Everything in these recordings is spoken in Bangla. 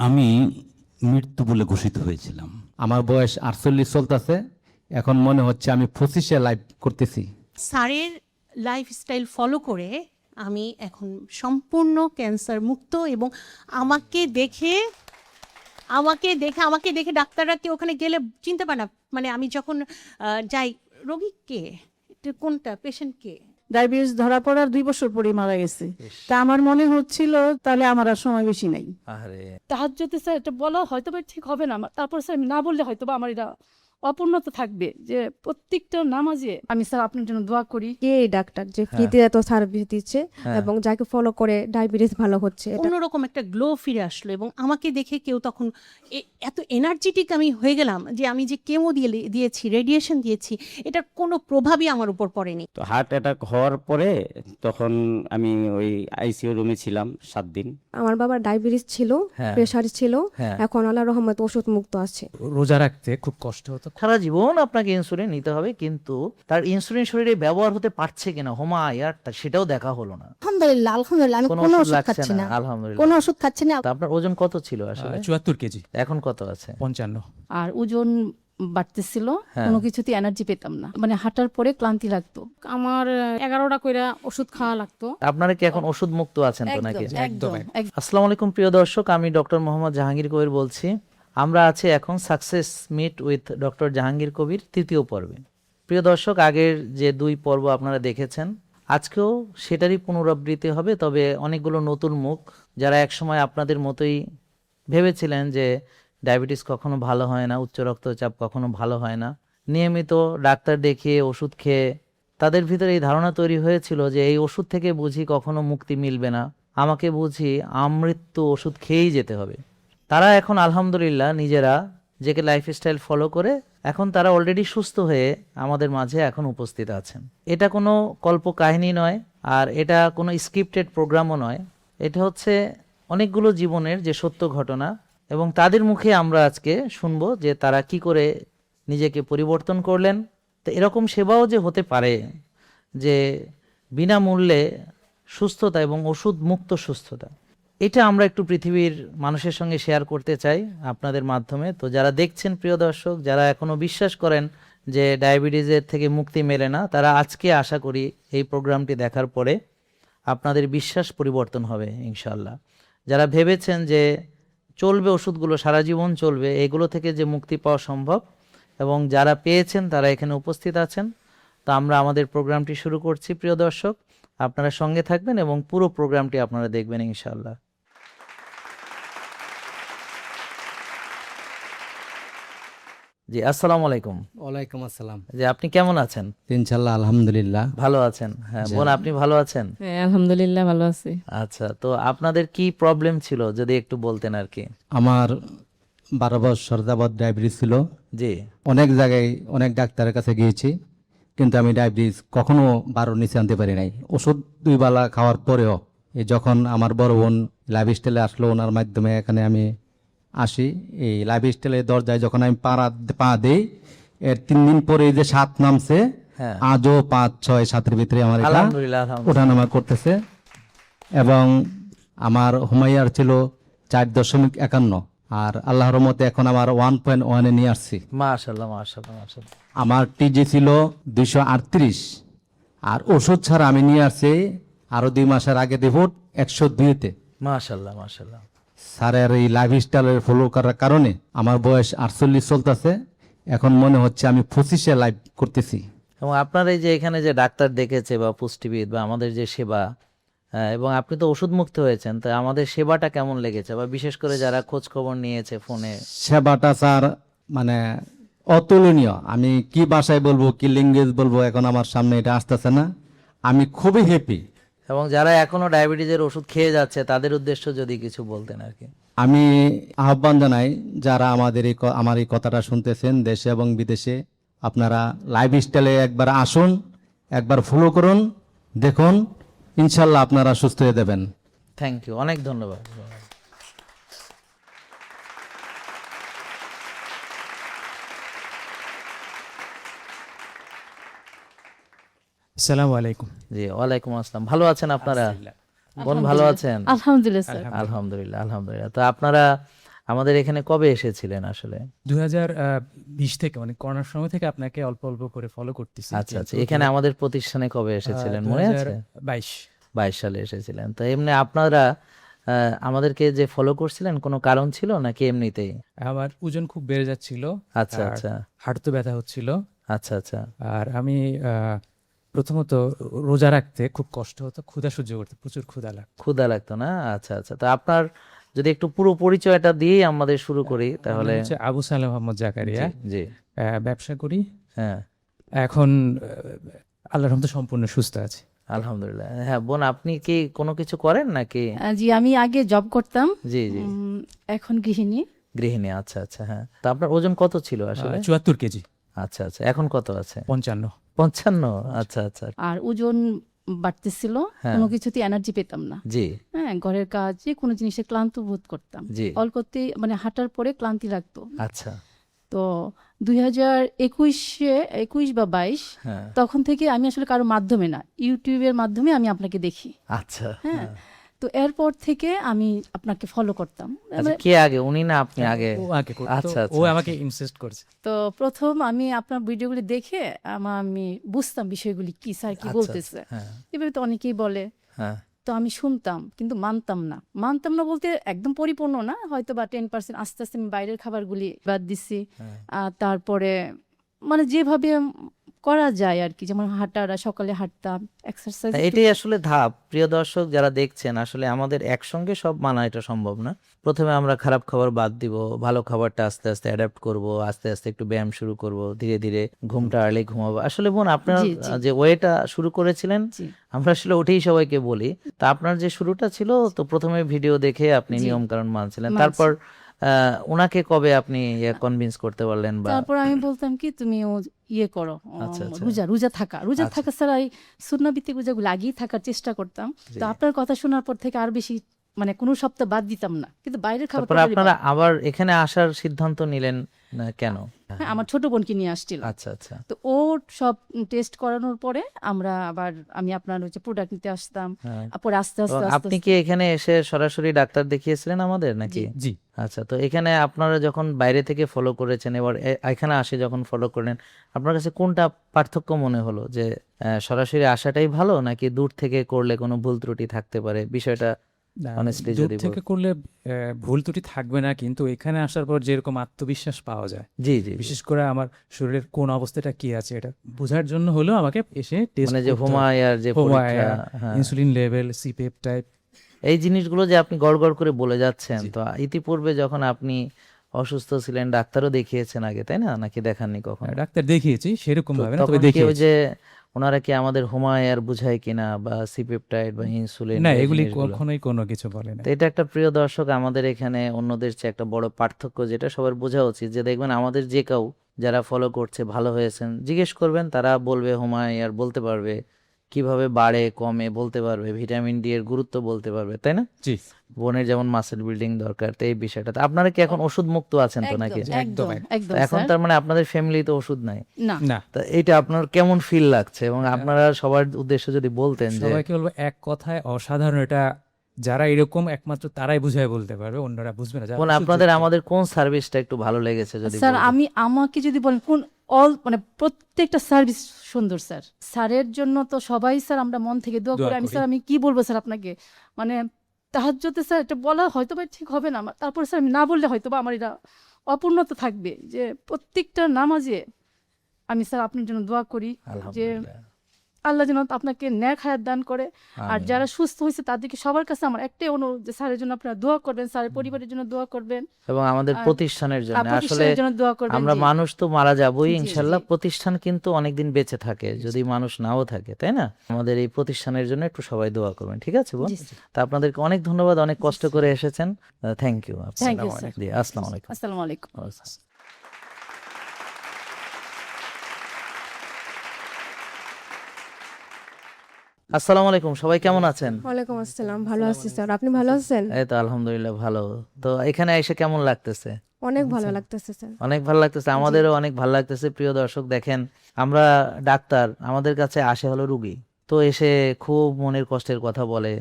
আমি মৃত্যু বলে ঘোষিত হয়েছিলাম। আমার বয়স 48 চলতেছে, এখন মনে হচ্ছে আমি 25-এ লাইভ করতেছি। স্যারের লাইফস্টাইল ফলো করে আমি এখন সম্পূর্ণ ক্যান্সার মুক্ত, এবং আমাকে দেখে ডাক্তাররা কেউ ওখানে গেলে চিনতে পারে না। মানে আমি যখন যাই, রোগী কে, এটা কোনটা, পেশেন্ট কে। ডায়াবেটিস ধরা পড়ার 2 বছর পরে মারা গেছে। তা আমার মনে হচ্ছিল তাহলে আমার আর সময় বেশি নাই। আরে তাহাজ্জুদে স্যার এটা বলা হয়তো বা ঠিক হবে না, তারপর স্যার আমি না বললে হয়তো বা আমার এটা অপূর্ণতা থাকবে, যে প্রত্যেকটা নামাজে আমি স্যার আপনার জন্য দোয়া করি। কে এই ডাক্তার যে ফ্রিতে এত সার্ভিস দিচ্ছে এবং যাকে ফলো করে ডায়াবেটিস ভালো হচ্ছে, এটা অন্যরকম একটা গ্লো ফিরে আসলো, এবং আমাকে দেখে কেউ তখন এত এনার্জেটিক আমি হয়ে গেলাম যে আমি যে কেমো দিয়েছি, রেডিয়েশন দিয়েছি, এটার কোনো প্রভাবই আমার উপর পড়েনি। তো হার্ট অ্যাটাক হওয়ার পরে তখন আমি ওই আইসিইউ রুমে ছিলাম 7 দিন। আমার বাবার ডায়াবেটিস ছিল, প্রেশার ছিল, এখন আল্লাহর রহমতে ওষুধ মুক্ত আছে। রোজা রাখতে খুব কষ্ট হতো। সারা জীবন আপনাকে ইনসুলিন নিতে হবে, কিন্তু তার ইনসুলিন শরীরে ব্যবহার হতে পারছে কিনা সেটাও দেখা হলো না। আলহামদুলিল্লাহ আলহামদুলিল্লাহ, আমি কোনো কোনো ওষুধ ওষুধ লাগছে খাচ্ছি না, না, আলহামদুলিল্লাহ। কোনো ওষুধ খাচ্ছি না। তা আপনার ওজন কত ছিল আসলে? 74 কেজি। এখন কত আছে? 55। আর ওজন বাড়তেছিল, কোনো কিছুতে এনার্জি পেতাম না, মানে হাঁটার পরে ক্লান্তি লাগতো। আমার 11টা কইরা ওষুধ খাওয়া লাগতো। আপনারা কি এখন ওষুধ মুক্ত আছেন তো নাকি? একদম। আসসালামু আলাইকুম প্রিয় দর্শক, আমি ডক্টর মোহাম্মদ জাহাঙ্গীর কবির বলছি। আমরা আছি এখন success meet with doctor Jahangir Kabir 3য় পর্বে। প্রিয় দর্শক, আগের যে 2 পর্ব আপনারা দেখেছেন, আজকেও সেটারই পুনরাবৃত্তি হবে, তবে অনেকগুলো নতুন মুখ যারা একসময় আপনাদের মতোই ভেবেছিলেন যে ডায়াবেটিস কখনো ভালো হয় না, উচ্চ রক্তচাপ কখনো ভালো হয় না, নিয়মিত ডাক্তার দেখিয়ে ওষুধ খেয়ে তাদের ভিতরে এই ধারণা তৈরি হয়েছিল যে এই ওষুধ থেকে বুঝি কখনো মুক্তি মিলবে না, আমাকে বুঝি আমৃত্যু ওষুধ খেয়েই যেতে হবে। তারা এখন আলহামদুলিল্লাহ নিজেরা যে লাইফস্টাইল ফলো করে এখন তারা অলরেডি সুস্থ হয়ে আমাদের মাঝে এখন উপস্থিত আছেন। এটা কোনো কল্প কাহিনী নয়, আর এটা কোনো স্ক্রিপ্টেড প্রোগ্রামও নয়, এটা হচ্ছে অনেকগুলো জীবনের যে সত্য ঘটনা, এবং তাদের মুখে আমরা আজকে শুনবো যে তারা কি করে নিজেকে পরিবর্তন করলেন। তো এরকম সেবাও যে হতে পারে, যে বিনামূল্যে সুস্থতা এবং ওষুধ মুক্ত সুস্থতা, এটা আমরা একটু পৃথিবীর মানুষের সঙ্গে শেয়ার করতে চাই আপনাদের মাধ্যমে। তো যারা দেখছেন প্রিয় দর্শক, যারা এখনো বিশ্বাস করেন যে ডায়াবেটিসের থেকে মুক্তি মেলে না, তারা আজকে আশা করি এই প্রোগ্রামটি দেখার পরে আপনাদের বিশ্বাস পরিবর্তন হবে ইনশাআল্লাহ। যারা ভেবেছেন যে চলবে ওষুধগুলো সারা জীবন চলবে, এগুলো থেকে যে মুক্তি পাওয়া সম্ভব, এবং যারা পেয়েছেন তারা এখানে উপস্থিত আছেন। তো আমরা আমাদের প্রোগ্রামটি শুরু করছি প্রিয় দর্শক, আপনারা সঙ্গে থাকবেন এবং পুরো প্রোগ্রামটি আপনারা দেখবেন ইনশাআল্লাহ। জি, আসসালামু আলাইকুম। ওয়ালাইকুম আসসালাম। জি, আপনি কেমন আছেন? ইনশাআল্লাহ আলহামদুলিল্লাহ ভালো আছেন। হ্যাঁ বোন, আপনি ভালো আছেন? হ্যাঁ আলহামদুলিল্লাহ ভালো আছি। আচ্ছা, তো আপনাদের কি প্রবলেম ছিল যদি একটু বলতেন আর কি। আমার 12 বছর যাবৎ ডায়াবেটিস ছিল। জি, অনেক জায়গায় অনেক ডাক্তারের কাছে গিয়েছি, কিন্তু আমি ডায়াবেটিস কখনো 12 নিচে আনতে পারি নাই। ওষুধ 2 বেলা খাওয়ার পরেও এই যখন আমার বড় বোন লাইফস্টাইলে আসলো, ওনার মাধ্যমে এখানে আমি আসি। এই লাইফস্টাইলের দরজায় যখন আমি পা দিই, এর 3 দিন পরে যে 7 নামছে, আজও 5, 6, 7-এর ভিতরে আমার এটা আলহামদুলিল্লাহ ওঠানামা করতেছে। এবং আমার হুমাইয়ার ছিল 4.51, আর আল্লাহর রহমতে এখন আমার 1.1-এ নিয়ে আসছি। মাশাআল্লাহ মাশাআল্লাহ মাশাআল্লাহ। আমার টিজি ছিল 238, আর ওষুধ ছাড়া আমি নিয়ে আসছি আরো 2 মাসের আগে রিপোর্ট 102-তে। মাশাআল্লাহ মাশাআল্লাহ। স্যারের এই লাইফস্টাইলের ফলো করার কারণে আমার বয়স 48 চলতেছে, এখন মনে হচ্ছে আমি 25-এ লাইভ করতেছি। এবং আপনার এই যে এখানে যে ডাক্তার দেখেছে বা পুষ্টিবিদ বা আমাদের যে সেবা, এবং আপনি তো ওষুধ মুক্ত হয়েছেন, তো আমাদের সেবাটা কেমন লেগেছে, বা বিশেষ করে যারা খোঁজ খবর নিয়েছে ফোনে? সেবাটা স্যার মানে অতুলনীয়। আমি কি ভাষায় বলবো, কি ল্যাঙ্গুয়েজ বলবো, এখন আমার সামনে এটা আসতেছে না। আমি খুবই হ্যাপি। এবং যারা এখনো ডায়াবেটিসের ওষুধ খেয়ে যাচ্ছে তাদের উদ্দেশ্য যদি কিছু বলতেন আর কি। আমি আহ্বান জানাই যারা আমার এই কথাটা শুনতেছেন দেশে এবং বিদেশে, আপনারা লাইফস্টাইলে একবার আসুন, একবার ফলো করুন, দেখুন, ইনশাল্লাহ আপনারা সুস্থ হয়ে যাবেন। থ্যাংক ইউ, অনেক ধন্যবাদ। আসসালামু আলাইকুম। জি, ওয়ালাইকুম আসসালাম। ভালো আছেন আপনারা? বোন ভালো আছেন? আলহামদুলিল্লাহ স্যার। আলহামদুলিল্লাহ আলহামদুলিল্লাহ। তো আপনারা আমাদের এখানে কবে এসেছিলেন আসলে? 2020 থেকে মানে করোনার সময় থেকে আপনাকে অল্প অল্প করে ফলো করতেছি। আচ্ছা আচ্ছা, এখানে আমাদের প্রতিষ্ঠানে কবে এসেছিলেন মনে আছে? 2022। 22 সালে এসেছিলেন। তো এমনি আপনারা আমাদেরকে যে ফলো করছিলেন কোনো কারণ ছিল নাকি এমনিতেই? আমার ওজন খুব বেড়ে যাচ্ছিল, আচ্ছা আর আচ্ছা হাঁটুতে ব্যথা হচ্ছিল, আচ্ছা আচ্ছা আর আমি প্রথমত রোজা রাখতে খুব কষ্ট হতো, ক্ষুধা সহ্য করতে প্রচুর ক্ষুধা লাগতো। ক্ষুধা লাগতো না? আচ্ছা আচ্ছা, তো আপনার যদি একটু পুরো পরিচয়টা দিয়েই আমাদের শুরু করি আমার তাহলে। নাম হচ্ছে আবু সালেহ মোহাম্মদ জাকারিয়া, জি জি, ব্যবসা করি। হ্যাঁ এখন আল্লাহর রহমতে সম্পূর্ণ সুস্থ আছি। আলহামদুলিল্লাহ। হ্যাঁ বোন, আপনি কি কোনো কিছু করেন নাকি? জি আমি আগে জব করতাম, জি জি, এখন গৃহিণী। গৃহিণী। আচ্ছা আচ্ছা, হ্যাঁ। তো আপনার ওজন কত ছিল আসলে? 74 কেজি। আচ্ছা আচ্ছা, এখন কত আছে? 55। 55? আচ্ছা আচ্ছা, আর ওজন বাড়তেছিল, হ্যাঁ। কোনো কিছুতে এনার্জি পেতাম না। জি হ্যাঁ, ঘরের কাজ যে কোনো জিনিসে ক্লান্ত বোধ করতাম, জি, অল্পতে মানে হাঁটার পরে ক্লান্তি লাগতো। আচ্ছা, তো 2021 বা 22 হ্যাঁ তখন থেকে আমি আসলে কারো মাধ্যমে না, ইউটিউবের মাধ্যমে আমি আপনাকে দেখি। আচ্ছা হ্যাঁ, তো এরপর থেকে আমি আপনাকে ফলো করতাম। আচ্ছা, কে আগে, উনি না আপনি আগে? ও আগে করতো, আচ্ছা, ও আচ্ছা। আমাকে ইনসিস্ট করছে। তো প্রথম আমি আপনার ভিডিওগুলি দেখে আমি বুঝতাম বিষয়গুলি কি স্যার কি আচ্ছা, বলতেছে। হ্যাঁ এভাবে তো অনেকেই বলে, হ্যাঁ তো আমি শুনতাম কিন্তু মানতাম না বলতে একদম পরিপূর্ণ না, হয়তো বা 10%। আস্তে আস্তে আমি বাইরের খাবারগুলি বাদ দিছি। হ্যাঁ। তারপরে মানে যেভাবে করা যায় আর কি, যেমন হাঁটারা, সকালে হাঁটতাম, এক্সারসাইজ। এটাই আসলে ধাপ। প্রিয় দর্শক যারা দেখছেন, আসলে আমাদের একসঙ্গে সব মানা এটা সম্ভব না। প্রথমে আমরা খারাপ খাবার বাদ দিব, ভালো খাবারটা আস্তে আস্তে অ্যাডাপ্ট করব, আস্তে আস্তে একটু ব্যায়াম শুরু করব, ধীরে ধীরে ঘুমটা আর্লি ঘুমাবো। আসলে বোন, আপনার জি, জি। যে ওয়েটা শুরু করেছিলেন, জি। আমরা আসলে ওটাই সবাইকে বলি। তা আপনার যে শুরুটা ছিল, তো প্রথমে ভিডিও দেখে আপনি জি। নিয়ম কানুন মানছিলেন, মানছি। তারপর ওনাকে কবে আপনি কনভিন্স করতে পারলেন? বা তারপর আমি বলতাম কি তুমি ইয়ে করো, আচ্ছা, আচ্ছা। রোজা আচ্ছা। থাকা ছাড়া এই সুন্নাভিত্তিক রোজাগুলো আগেই থাকার চেষ্টা করতাম। জি। তো আপনার কথা শোনার পর থেকে আর বেশি মানে কোনো সপ্তাহ বাদ দিতাম না, কিন্তু বাইরের খাবার তারপর আপনারা আবার এখানে আসার সিদ্ধান্ত নিলেন না কেন? হ্যাঁ, আমার ছোট বোনকে নিয়ে আসছিল। আচ্ছা আচ্ছা, তো ও সব টেস্ট করানোর পরে আমি আপনার হচ্ছে প্রোডাক্ট নিতে আসতাম। হ্যাঁ। পরে আস্তে এবং আস্তে আপনি কি এখানে এসে সরাসরি ডাক্তার দেখিয়েছিলেন আমাদের নাকি? জি। আচ্ছা, তো এখানে আপনারা যখন বাইরে থেকে ফলো করেছেন, এবার এখানে আসে যখন ফলো করলেন, আপনার কাছে কোনটা পার্থক্য মনে হলো, যে সরাসরি আসাটাই ভালো নাকি দূর থেকে করলে কোনো ভুল ত্রুটি থাকতে পারে? বিষয়টা না, honestly দূর যদি থেকে করলে ভুল ত্রুটি থাকবে না, কিন্তু এখানে আসার পর যেরকম আত্মবিশ্বাস পাওয়া যায়, জি জি, বিশেষ করে আমার শরীরের কোন অবস্থাটা কি আছে এটা বোঝার জন্য হলেও আমাকে এসে টেস্ট মানে যে হোমায়ার যে পরীক্ষা, হ্যাঁ, ইনসুলিন লেভেল, সিপেপটাইড, এই জিনিসগুলো যে আপনি গড় গড় করে বলে যাচ্ছেন, জি। তো ইতিপূর্বে যখন আপনি অসুস্থ ছিলেন, ডাক্তারও দেখিয়েছেন আগে, তাই না? নাকি দেখাননি কখনো? ডাক্তার দেখিয়েছি সেরকম তো ভাবে না, তখন তবে কি ওই দেখিয়েছি। যে ওনারা কি আমাদের হোমায়ার বুঝায় কিনা, বা সিপেপটাইড বা ইনসুলিন, না, এই এগুলি জিনিসগুলো? কখনোই কোনো কিছু বলে না। তো এটা একটা, প্রিয় দর্শক, আমাদের এখানে অন্যদের চেয়ে একটা বড় পার্থক্য, যেটা সবার বোঝা উচিত। যে দেখবেন আমাদের যে কেউ যারা ফলো করছে, ভালো হয়েছেন, জিজ্ঞেস করবেন, তারা বলবে হোমায়ার বলতে পারবে, কিভাবে বাড়ে কমে বলতে পারবে, ভিটামিন ডি এর গুরুত্ব বলতে পারবে, তাই না? জি, বোনের যেমন মাসেল বিল্ডিং দরকার, তো এই বিষয়টা। তো আপনারা কি এখন ওষুধ মুক্ত আছেন তো নাকি? একদম তো এখন স্যার। তার মানে আপনাদের ফ্যামিলি তো ওষুধ নাই? না, না, তা এটা আপনার কেমন ফিল লাগছে, এবং আপনারা সবার উদ্দেশ্যে যদি বলতেন যে সবাইকে বলবো এক কথায় অসাধারণ। এটা যারা এরকম একমাত্র তারাই বুঝায় বলতে পারবে, অন্যরা বুঝবে না। যারা কোন ওষুধ আপনাদের যুক্ত। আমাদের কোন সার্ভিসটা একটু ভালো লেগেছে যদি স্যার বলতেন? আমাকে যদি বলেন কোন মানে প্রত্যেকটা সার্ভিস সুন্দর স্যার। স্যারের জন্য তো সবাই স্যার আমরা মন থেকে দোয়া দোয়া করি। করি। স্যার আমি কি বলবো স্যার আপনাকে, মানে তাহাজ্জুদে স্যার এটা বলা হয়তো বা ঠিক হবে না, তারপর স্যার আমি না বললে হয়তো বা আমার এটা অপূর্ণতা থাকবে, যে প্রত্যেকটা নামাজে আমি স্যার আপনার জন্য দোয়া করি যে আলহামদুলিল্লাহ, আল্লাহ যেন আপনাকে ন্যাক হায়াত দান করে। আর আমিন। যারা সুস্থ হয়েছে তাদেরকে সবার কাছে আমার একটাই অনুরোধ, যে স্যারের জন্য আপনারা দোয়া করবেন, স্যারের পরিবারের জন্য দোয়া করবেন, এবং আমাদের আর প্রতিষ্ঠানের জন্য। আসলে প্রতিষ্ঠানের জন্য দোয়া করবেন। আমরা জি। মানুষ তো মারা যাবই জি, ইনশাল্লাহ, জি। প্রতিষ্ঠান কিন্তু অনেকদিন বেঁচে থাকে যদি মানুষ নাও থাকে, তাই না? আমাদের এই প্রতিষ্ঠানের জন্য একটু সবাই দোয়া করবেন, ঠিক আছে বোন? জি, তা আপনাদেরকে অনেক ধন্যবাদ, অনেক কষ্ট করে এসেছেন। Thank you. Thank you, sir. আসসালামু আলাইকুম। আসসালামু আলাইকুম। আসসালামু আলাইকুম, সবাই কেমন আছেন? ওয়ালাইকুম আসসালাম, ভালো আছি স্যার, আপনি ভালো আছেন? এই তো আলহামদুলিল্লাহ ভালো। তো এখানে এসে কেমন লাগতেছে? অনেক ভালো লাগতেছে স্যার। অনেক ভালো লাগতেছে, আমাদেরও অনেক ভালো লাগতেছে। প্রিয় দর্শক দেখেন, আমরা ডাক্তার, আমাদের কাছে আসে হলো রুগী, তো এসে খুব মনের কষ্টের কথা বলে,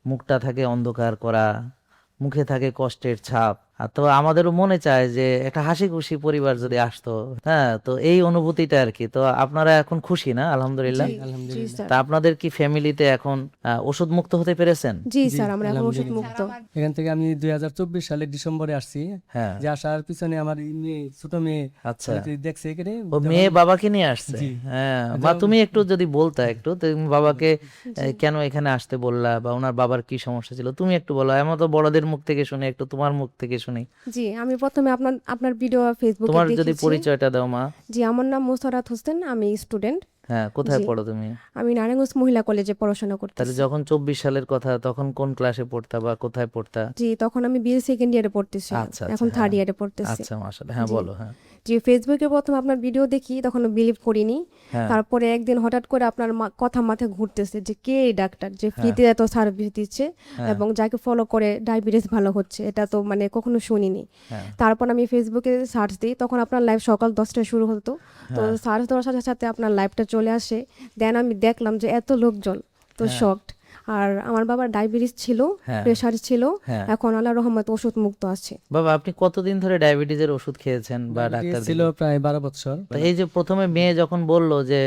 মুখটা থাকে অন্ধকার করা, মুখে থাকে কষ্টের ছাপ। আর তো আমাদেরও মনে চায় যে একটা হাসি খুশি পরিবার যদি আসতো, হ্যাঁ, তো এই অনুভূতিটা আর কি। তো আপনারা এখন খুশি না? আলহামদুলিল্লাহ। জি স্যার। তা আপনাদের কি ফ্যামিলিতে এখন ওষুধ মুক্ত হতে পেরেছেন? জি স্যার, আমরা এখন ওষুধ মুক্ত। এখান থেকে আমি 2024 সালে ডিসেম্বরে আসছি। হ্যাঁ। যে আসার পিছনে আমার এই মেয়ে, ছোট মেয়ে আচ্ছা। দেখছে এখানে, ও মেয়ে বাবাকে নিয়ে আসছে? জি। হ্যাঁ, বা তুমি একটু যদি বলতা, একটু তুমি বাবাকে কেন এখানে আসতে বললা, বা ওনার বাবার কি সমস্যা ছিল, তুমি একটু বলো। এমন তো বড়দের মুখ থেকে শুনে, একটু তোমার মুখ থেকে শুনি। জি, আমি প্রথমে আপনার ভিডিও ফেসবুকে তোমার যদি দেখেছি। পরিচয়টা দাও মা। জি, আমার নাম মোসারাত হোসেন, আমি স্টুডেন্ট। হ্যাঁ, কোথায় জি। পড়ো তুমি? আমি নারায়ণগঞ্জ মহিলা কলেজে পড়াশোনা তাহলে করতেছি। যখন 24 সালের কথা, তখন কোন ক্লাসে পড়তা বা কোথায় পড়তা? জি, তখন আমি বিএ সেকেন্ড ইয়ারে পড়তেছি, আচ্ছা, এখন আচ্ছা, থার্ড হ্যাঁ। ইয়ারে পড়তেছি। আচ্ছা, মাশাআল্লাহ। হ্যাঁ, জি। বলো। হ্যাঁ, জি, ফেসবুকে প্রথম আপনার ভিডিও দেখি, তখন বিলিভ করিনি। হ্যাঁ। তারপরে একদিন হঠাৎ করে আপনার কথা মাথায় ঘুরতেছে যে কে এই ডাক্তার যে ফ্রিতে এত সার্ভিস দিচ্ছে হ্যাঁ। এবং যাকে ফলো করে ডায়াবেটিস ভালো হচ্ছে, এটা তো মানে কখনো শুনিনি। হ্যাঁ। তারপর আমি ফেসবুকে সার্চ দিই, তখন আপনার লাইভ সকাল 10টায় শুরু হতো। তো হ্যাঁ। সার্চ দেওয়ার সাথে সাথে আপনার লাইভটা চলে আসে। দেন আমি দেখলাম যে এত লোকজন, তো হ্যাঁ। শকড। আর আমার বাবার ডায়াবেটিস ছিল, হ্যাঁ। প্রেশার ছিল, হ্যাঁ। এখন আল্লাহর রহমত ওষুধ মুক্ত আছে। বাবা, আপনি কতদিন ধরে ডায়াবেটিসের ওষুধ খেয়েছেন বা ডায়াবেটিস ডাক্তার ছিল প্রায় 12 বছর। তো এই যে প্রথমে মেয়ে যখন বললো যে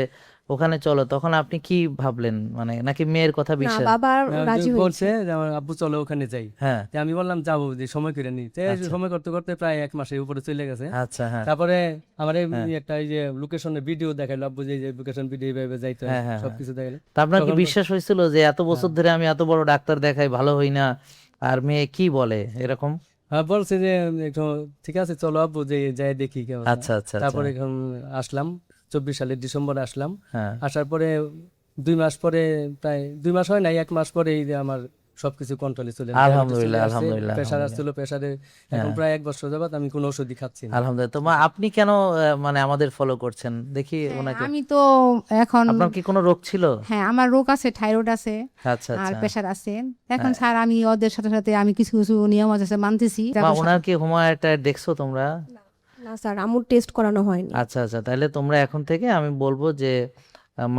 ওখানে চলো, তখন আপনি কি ভাবলেন? মানে নাকি মেয়ের কথা না, বিশ্বাস? বাবা রাজি হয়েছে। বলছে যে আমার আব্বু চলো ওখানে যাই। হ্যাঁ। তা আমি বললাম যাবো, যে সময় করে নি। আচ্ছা। সময় করতে করতে প্রায় 1 মাসের উপরে চলে গেছে। আচ্ছা। হ্যাঁ। তারপরে আমার এই হ্যাঁ। একটা এই যে লোকেশনের ভিডিও দেখাইলো, আব্বু যে লোকেশন ভিডিও এইভাবে যাইতে হয়, হ্যাঁ, হ্যাঁ, সবকিছু দেখাইলো। তা আপনার কি তখন বিশ্বাস হয়েছিল যে এত বছর ধরে আমি এত বড় ডাক্তার দেখাই, ভালো হই না, আর মেয়ে কি বলে এরকম? হ্যাঁ, বলছে যে একটু ঠিক আছে চলো আব্বু যে যাই দেখি কেমন। আচ্ছা, আচ্ছা, তারপরে আচ্ছা। এখন আসলাম 24 সালের ডিসেম্বরে আসলাম। হ্যাঁ। আসার পরে 2 মাস পরে, প্রায় 2 মাস হয় নাই, 1 মাস পরে এই যে আমার সবকিছু কন্ট্রোলে চলে আসে। আলহামদুলিল্লাহ, আলহামদুলিল্লাহ, প্রেশার আলহামদুলিল্লাহ। আসছিল, প্রেশারে এখন প্রায় 1 বছর যাবত আমি কোনো ওষুধই খাচ্ছি না। আলহামদুলিল্লাহ। তো মা, আপনি কেন মানে আমাদের ফলো করছেন দেখি ওনাকে? আমি তো এখন আপনার কি কোনো রোগ ছিল? হ্যাঁ, আমার রোগ আছে, থাইরয়েড আছে আচ্ছা, আর আচ্ছা। প্রেশার আছে। এখন হ্যাঁ। স্যার আমি ওদের সাথে সাথে আমি কিছু কিছু নিয়ম আছে মানতেছি। মা, ওনার কি হোমিওপ্যাথি দেখছো তোমরা? না স্যার, আমুর টেস্ট করানো হয়নি। আচ্ছা, আচ্ছা। তাহলে তোমরা এখন থেকে আমি বলবো যে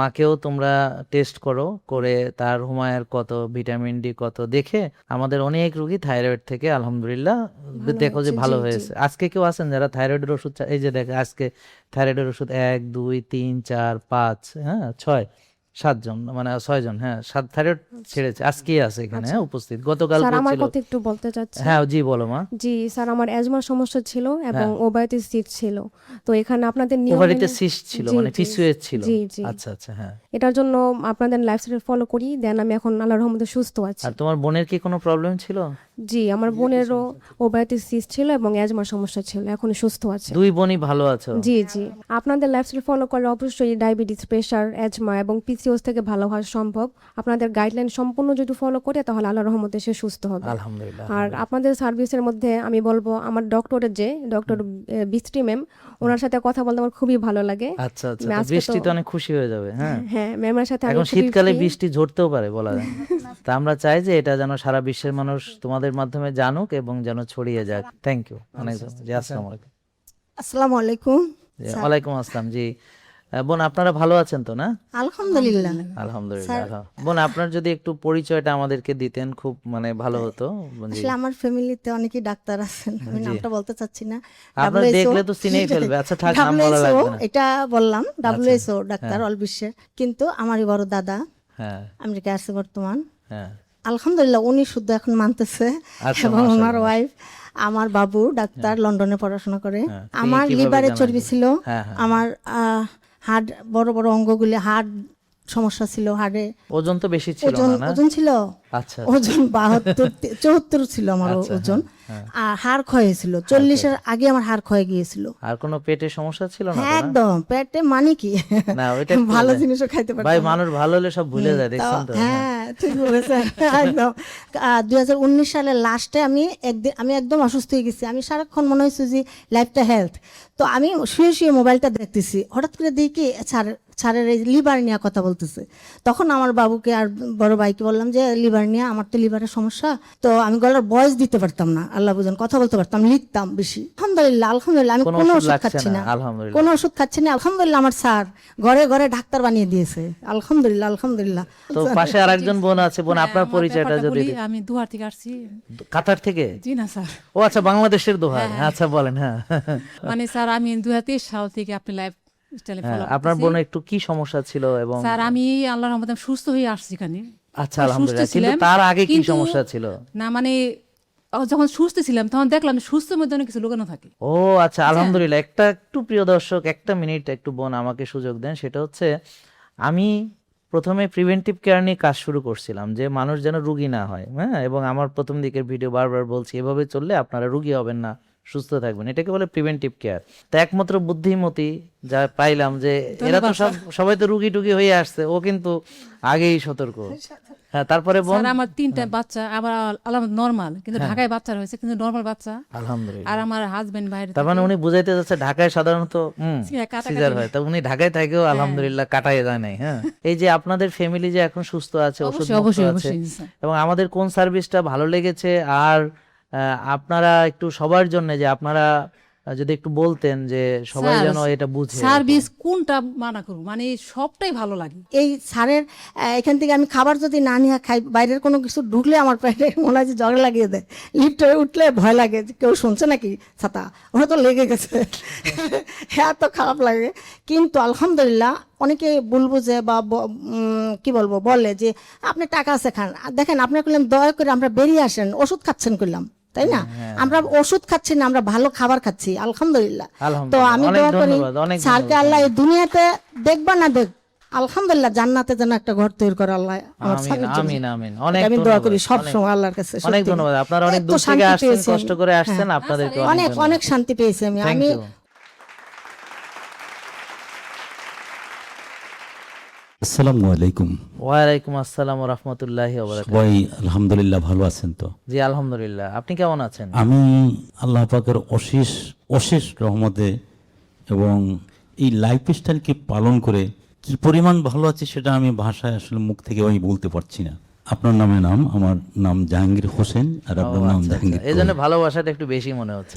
মাকেও তোমরা টেস্ট করো, করে তার হুমায়ের কত, ভিটামিন ডি কত দেখে। আমাদের অনেক রোগী থাইরয়েড থেকে আলহামদুলিল্লাহ দেখো যে হয়েছে, ভালো জি, জি। হয়েছে। আজকে কেউ আছেন যারা থাইরয়েডের ওষুধ এই যে দেখে আজকে থাইরয়েডের ওষুধ 1 2 3 4 5, হ্যাঁ 6 7 জন, মানে 6 জন, হ্যাঁ 7 থাইরয়েড ছেড়েছে, আজকেই আছে এখানে, হ্যাঁ, উপস্থিত। গতকাল স্যার, আমার ছিল। কথা একটু বলতে চাচ্ছি। হ্যাঁ, জি বলো মা। জি স্যার, আমার অ্যাজমার সমস্যা ছিল এবং হ্যাঁ। ওভাইটিস সিস্ট ছিল। তো এখানে আপনাদের নিয়ম ওভারিতে মেনে- সিস্ট ছিল, জি, মানে জি, পিসিওএস ছিল। জি, জি। আচ্ছা, আচ্ছা। হ্যাঁ। এটার জন্য আপনাদের লাইফস্টাইল ফলো করি, দেন আমি এখন আল্লাহর রহমতে সুস্থ আছি। আর তোমার বোনের কি কোনো প্রবলেম ছিল? জি, আমার বোনেরও ওভাইটিস সিস্ট ছিল এবং অ্যাজমার সমস্যা ছিল, এখন সুস্থ আছে। দুই বোনই ভালো আছো? জি, জি। আপনাদের লাইফস্টাইল ফলো করলে অবশ্যই ডায়াবেটিস, প্রেশার, অ্যাজমা এবং পিসিওএস থেকে ভালো হওয়া সম্ভব। আপনাদের গাইডলাইন সম্পূর্ণ যদি ফলো করে তাহলে আল্লাহর রহমতে সে সুস্থ হবে। আলহামদুলিল্লাহ। আর আপনাদের সার্ভিসের মধ্যে আমি বলবো, আমার ডক্টরের যে ডক্টর বৃষ্টি ম্যাম, ওনার সাথে কথা বলতে আমার খুবই ভালো লাগে। আচ্ছা, আচ্ছা। আমি তো আজকে বৃষ্টি তো- তো অনেক খুশি হয়ে যাবে। হ্যাঁ। হ্যাঁ, ম্যামের সাথে আমি এখন খুবই শীতকালে free। বৃষ্টি ঝরতেও পারে, বলা যায়। তা আমরা চাই যে এটা যেন সারা বিশ্বের মানুষ তোমাদের মাধ্যমে জানুক এবং যেন ছড়িয়ে যাক। থ্যাংক ইউ অনেক। জি, আসসালামু আলাইকুম। আসসালামু আলাইকুম। জি, ওয়ালাইকুম আসসালাম। জি, বোন, আপনারা ভালো আছেন তো? না, আলহামদুলিল্লাহ। আলহামদুলিল্লাহ। বোন, আপনার যদি একটু পরিচয়টা আমাদেরকে দিতেন খুব মানে ভালো হতো। জি। আসলে আমার ফ্যামিলিতে অনেকেই ডাক্তার আছেন, আমি জি। নামটা বলতে চাচ্ছি না। আপনার WHO দেখলে তো চিনেই ফেলবে। আচ্ছা, থাক, নাম বলা WHO, লাগবে না। এটা বললাম WHO ডাক্তার হ্যাঁ। অল বিশ্বের, কিন্তু আমারই বড় দাদা হ্যাঁ, আমেরিকায় আছে বর্তমান। হ্যাঁ। আলহামদুলিল্লাহ, উনি শুদ্ধ এখন মানতেছে। আচ্ছা, এবং মাশাআল্লাহ। ওনার ওয়াইফ, আমার বাবু ডাক্তার, লন্ডনে পড়াশোনা করে। হ্যাঁ। আমার কিভাবে লিভারে জানা চর্বি যায়? ছিল, হ্যাঁ, হ্যাঁ। আমার হার্ট, বড় বড় অঙ্গগুলি হার্ট সমস্যা ছিল, হার্টে ওজন তো বেশি ছিল ওজন না? না? ওজন ছিল, আচ্ছা, ওজন 72 74 ছিল আমার আচ্ছা, ওজন। হ্যাঁ, আর হাড় ক্ষয় হয়েছিল, 40-এর আগে আমার হাড় ক্ষয় গিয়েছিল। আর কোনো পেটে সমস্যা ছিল না তো? হ্যাঁ, না? একদম পেটে মানে কি, না, ওইটা একটু ভালো বলে। জিনিসও খাইতে ভাই, পারতাম না। মানুষ ভালো হলে সব ভুলে যায়, দেখছেন তো? হ্যাঁ। হ্যাঁ, ঠিক বলেছেন একদম। 2019 সালের লাস্টে আমি একদম অসুস্থ হয়ে গেছি। আমি সারাক্ষণ মনে হয়েছে যে লাইফটা হেলথ। তো আমি শুয়ে শুয়ে মোবাইলটা দেখতেছি, হঠাৎ করে দেখি স্যার স্যারের এই লিভার নিয়ে কথা বলতেছে। তখন আমার বাবুকে আর বড় ভাইকে বললাম যে লিভার নিয়ে, আমার তো লিভারের সমস্যা, তো আমি গলার ভয়েস দিতে পারতাম না, আল্লাহ বুঝেন, কথা বলতে পারতাম, লিখতাম বেশি। আলহামদুলিল্লাহ আলহামদুলিল্লাহ আমি কোনো কোনো ওষুধ ওষুধ লাগছে খাচ্ছি না, না, আলহামদুলিল্লাহ। কোনো ওষুধ খাচ্ছি না, আলহামদুলিল্লাহ। আমার স্যার ঘরে ঘরে ডাক্তার বানিয়ে দিয়েছে, আলহামদুলিল্লাহ আলহামদুলিল্লাহ। তো পাশে আরেকজন বোন আছে, বোন আপনার পরিচয়টা যদি আমি দুহার থেকে আসছি। কাতার থেকে? জি না স্যার, ও আচ্ছা, বাংলাদেশের দোহার। আচ্ছা বলেন। হ্যাঁ মানে স্যার আমি 2023 সাল থেকে আপনি লাইফ স্টাইলে ফলো আপনার বোনের একটু কি সমস্যা ছিল? এবং স্যার আমি আল্লাহর রহমতে সুস্থ হয়ে আসছি এখানে। আচ্ছা আলহামদুলিল্লাহ, কিন্তু তার আগে কি সমস্যা ছিল? না মানে যখন সুস্থ ছিলাম তখন দেখলাম সুস্থের মধ্যে অনেক কিছু লুকানো থাকে। ও আচ্ছা আলহামদুলিল্লাহ। একটু প্রিয় দর্শক, একটা মিনিট একটু বোন আমাকে সুযোগ দেন। সেটা হচ্ছে, আমি প্রথমে প্রিভেন্টিভ কেয়ার নিয়ে কাজ শুরু করছিলাম, যে মানুষ যেন রুগী না হয়। হ্যাঁ, এবং আমার প্রথম দিকের ভিডিও বারবার বলছি, এভাবে চললে আপনারা রুগী হবেন না, সুস্থ থাকবেন, এটাকে বলে প্রিভেন্টিভ কেয়ার। তা একমাত্র বুদ্ধিমতী যা পাইলাম, যে এরা তো সবাই তো রুগী টুগী হয়ে আসছে, ও কিন্তু আগেই সতর্ক। হ্যাঁ, তারপরে বোন স্যার আমার 3টা বাচ্চা, আবার আলাদা নরমাল, কিন্তু ঢাকায় বাচ্চা হয়েছে, কিন্তু নরমাল বাচ্চা। আলহামদুলিল্লাহ। আর আমার হাজবেন্ড বাইরে। তার মানে উনি বুঝাইতে যাচ্ছে ঢাকায় সাধারণত সিজার হয়, তা উনি ঢাকায় থাকেও আলহামদুলিল্লাহ কাটায় যায় নাই। হ্যাঁ, এই যে আপনাদের ফ্যামিলি যে এখন সুস্থ আছে, ওষুধ মুক্ত আছে, এবং আমাদের কোন সার্ভিসটা ভালো লেগেছে, আর আপনারা একটু সবার জন্য যে আপনারা যদি একটু বলতেন যে সবাই যেন এটা বুঝে। সার্ভিস কোনটা মানা করব, মানে সবটাই ভালো লাগে। এই স্যারের এখান থেকে আমি খাবার যদি না নিয়ে খাই, বাইরের কোনো কিছু ঢুকলে আমার পেটে মনে হয় যে জ্বর লাগিয়ে দেয়। লিফটে উঠলে ভয় লাগে যে কেউ শুনছে নাকি ছাতা, ওরা তো লেগে গেছে, এত খারাপ লাগে। কিন্তু আলহামদুলিল্লাহ অনেকে বলবো যে বা কি বলবো, বলে যে আপনি টাকা আছে খান, দেখেন আপনার করলাম দয়া করে আমরা বেরিয়ে আসেন, ওষুধ খাচ্ছেন করলাম, তাই না? আমরা ওষুধ খাচ্ছি না, আমরা ভালো খাবার খাচ্ছি, আলহামদুলিল্লাহ। তো আমি দোয়া করি স্যারকে আল্লাহ এই দুনিয়াতে দেখবা না দেখ, আলহামদুলিল্লাহ জান্নাতে যেন একটা ঘর তৈরি করে আল্লাহ আমার স্বামীর জন্য। আমিন আমিন। অনেক আমি দোয়া করি সব সময় আল্লাহর কাছে। অনেক ধন্যবাদ, আপনারা অনেক দূর থেকে আসছেন, কষ্ট করে আসছেন, আপনাদেরকে অনেক অনেক শান্তি পেয়েছি আমি। আমি আসসালামু আলাইকুম। ওয়ালাইকুম আসসালাম ওয়া রাহমাতুল্লাহি ওয়া বারাকাতুহু। সবাই আলহামদুলিল্লাহ ভালো আছেন তো? জি আলহামদুলিল্লাহ, আপনি কেমন আছেন? আমি আল্লাহ পাকের অশেষ অশেষ রহমতে এবং এই লাইফস্টাইলকে পালন করে কি পরিমাণ ভালো আছে সেটা আমি ভাষায় আসলে মুখ থেকে আমি বলতে পারছি না। আপনার নামে নাম, আমার নাম জাহাঙ্গীর হোসেন, আর আপনার নাম জাহাঙ্গীর। এই জন্য ভালোবাসাটা একটু বেশি মনে হচ্ছে।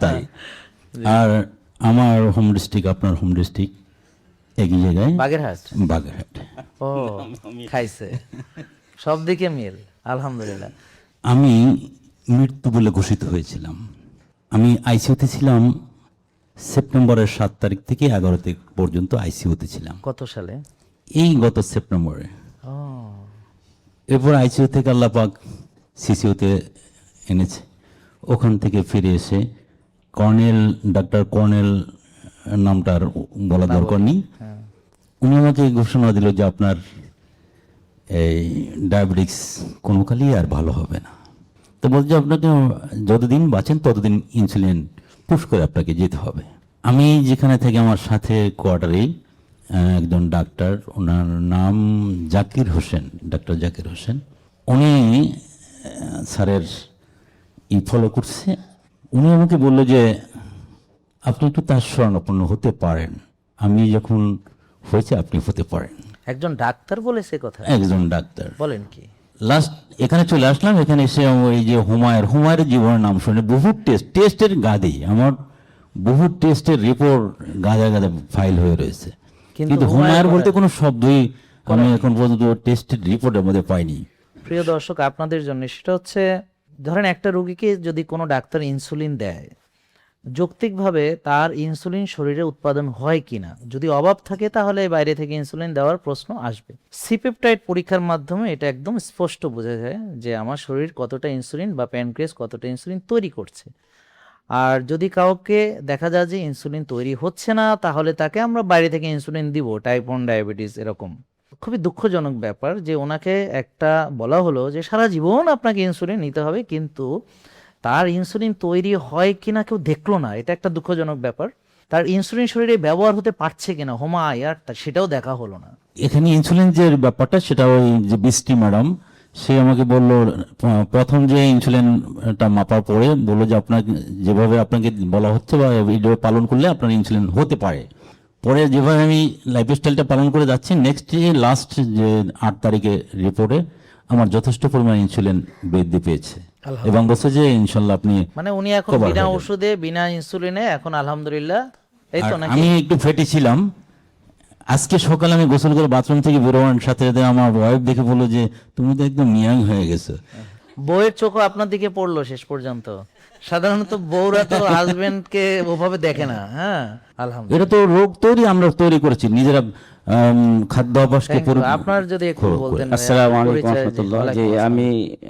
তাই। আর আমার হোম ডিস্ট্রিক্ট, আপনার হোম ডিস্ট্রিক্ট একই জায়গায়, বাগেরহাট। বাগেরহাট। ও খাইছে, সব দিকে মিল, আলহামদুলিল্লাহ। আমি মৃত্যু বলে ঘোষিত হয়েছিলাম। আমি আইসিইউতে ছিলাম সেপ্টেম্বরের 7 তারিখ থেকে 11 তারিখ পর্যন্ত আইসিইউতে ছিলাম। কত সালে? এই গত সেপ্টেম্বরে। ও, এরপর আইসিইউ থেকে আল্লাহ পাক সিসিউতে এনেছে। ওখান থেকে ফিরে এসে ডাক্তার কর্নেল নামটা আর বলা দরকার নেই, উনি আমাকে ঘোষণা দিল যে আপনার এই ডায়াবেটিক্স কোনো কালই আর ভালো হবে না। তো বলছে আপনাকে যতদিন বাঁচেন ততদিন ইনসুলিন পুশ করে আপনাকে যেতে হবে। আমি যেখানে থেকে, আমার সাথে কোয়ার্টারেই একজন ডাক্তার, ওনার নাম জাকির হোসেন, ডাক্তার জাকির হোসেন, উনি স্যারের ফলো করছে। উনি আমাকে বললো যে আপনি একটু তার শরণাপন্ন হতে পারেন, আমি যখন হয়েছে আপনি হতে পারেন। একজন ডাক্তার বলেছে কথা? একজন ডাক্তার। বলেন কি? লাস্ট এখানে চলে আসলাম, এখানে এসে ওই যে হুমায়ের জীবনের নাম শুনে বহু টেস্টের গাদি, আমার বহু টেস্টের রিপোর্ট গাদা গাদা ফাইল হয়ে রয়েছে, কিন্তু হুমায়ের বলতে কোনো শব্দই আমি এখন পর্যন্ত টেস্টের রিপোর্টের মধ্যে পাইনি। প্রিয় দর্শক, আপনাদের জন্য সেটা হচ্ছে, ধরেন একটা রোগীকে যদি কোনো ডাক্তার ইনসুলিন দেয়, যৌক্তিকভাবে তার ইনসুলিন শরীরে উৎপাদন হয় কিনা, যদি অভাব থাকে তাহলে বাইরে থেকে ইনসুলিন দেওয়ার প্রশ্ন আসবে। সিপেপটাইড পরীক্ষার মাধ্যমে এটা একদম স্পষ্ট বোঝা যায় যে আমার শরীর কতটা ইনসুলিন বা প্যানক্রিয়াস কতটা ইনসুলিন তৈরি করছে। আর যদি কাউকে দেখা যায় যে ইনসুলিন তৈরি হচ্ছে না, তাহলে তাকে আমরা বাইরে থেকে ইনসুলিন দিব, টাইপ 1 ডায়াবেটিস এরকম। খুবই দুঃখজনক ব্যাপার যে ওনাকে একটা বলা হলো যে সারা জীবন আপনাকে ইনসুলিন নিতে হবে, কিন্তু তার ইনসুলিন তৈরি হয় কিনা কেউ দেখলো না। এটা একটা দুঃখজনক ব্যাপার। তার ইনসুলিন শরীরে ব্যবহার হতে পারছে কিনা সেটাও দেখা হলো না। এখানে ইনসুলিন যে ব্যাপারটা, সেটা ওই যে বৃষ্টি ম্যাডাম, সে আমাকে বললো, প্রথম যে ইনসুলিনটা মাপার পরে বললো যে আপনার যেভাবে আপনাকে বলা হচ্ছে বা এইভাবে পালন করলে আপনার ইনসুলিন হতে পারে। পরে যেভাবে আমি লাইফস্টাইলটা পালন করে যাচ্ছি, নেক্সট লাস্ট যে 8 তারিখে রিপোর্টে আমার যথেষ্ট পরিমাণ ইনসুলিন বৃদ্ধি পেয়েছে এবং বলছে যে ইনশাল্লাহ আপনি মানে উনি এখন cover বিনা হয়ে যাবেন। ওষুধে বিনা ইনসুলিনে এখন আলহামদুলিল্লাহ, এই তো আর নাকি? আমি একটু ফ্যাটি ছিলাম, আজকে সকালে আমি গোসল করে বাথরুম থেকে বেরোবার সাথে সাথে আমার ওয়াইফ দেখে বললো যে তুমি তো একদম ইয়াং হয়ে গেছো। বউয়ের চোখও আপনার দিকে পড়লো শেষ পর্যন্ত। সাধারণত বউরা তো হাজবেন্ডকে ওভাবে দেখে না। হ্যাঁ, আলহামদুলিল্লাহ। এটা তো রোগ আমরা তৈরি করেছি নিজেরা, খাদ্য অভ্যাসকে Thank you. আপনার যদি একটু বলতেন ভাইয়া, আসসালামু আলাইকুম পরিচয় যে- রহমতুল্লাহ। ওয়ালাইকুম যে আসসালাম। আমি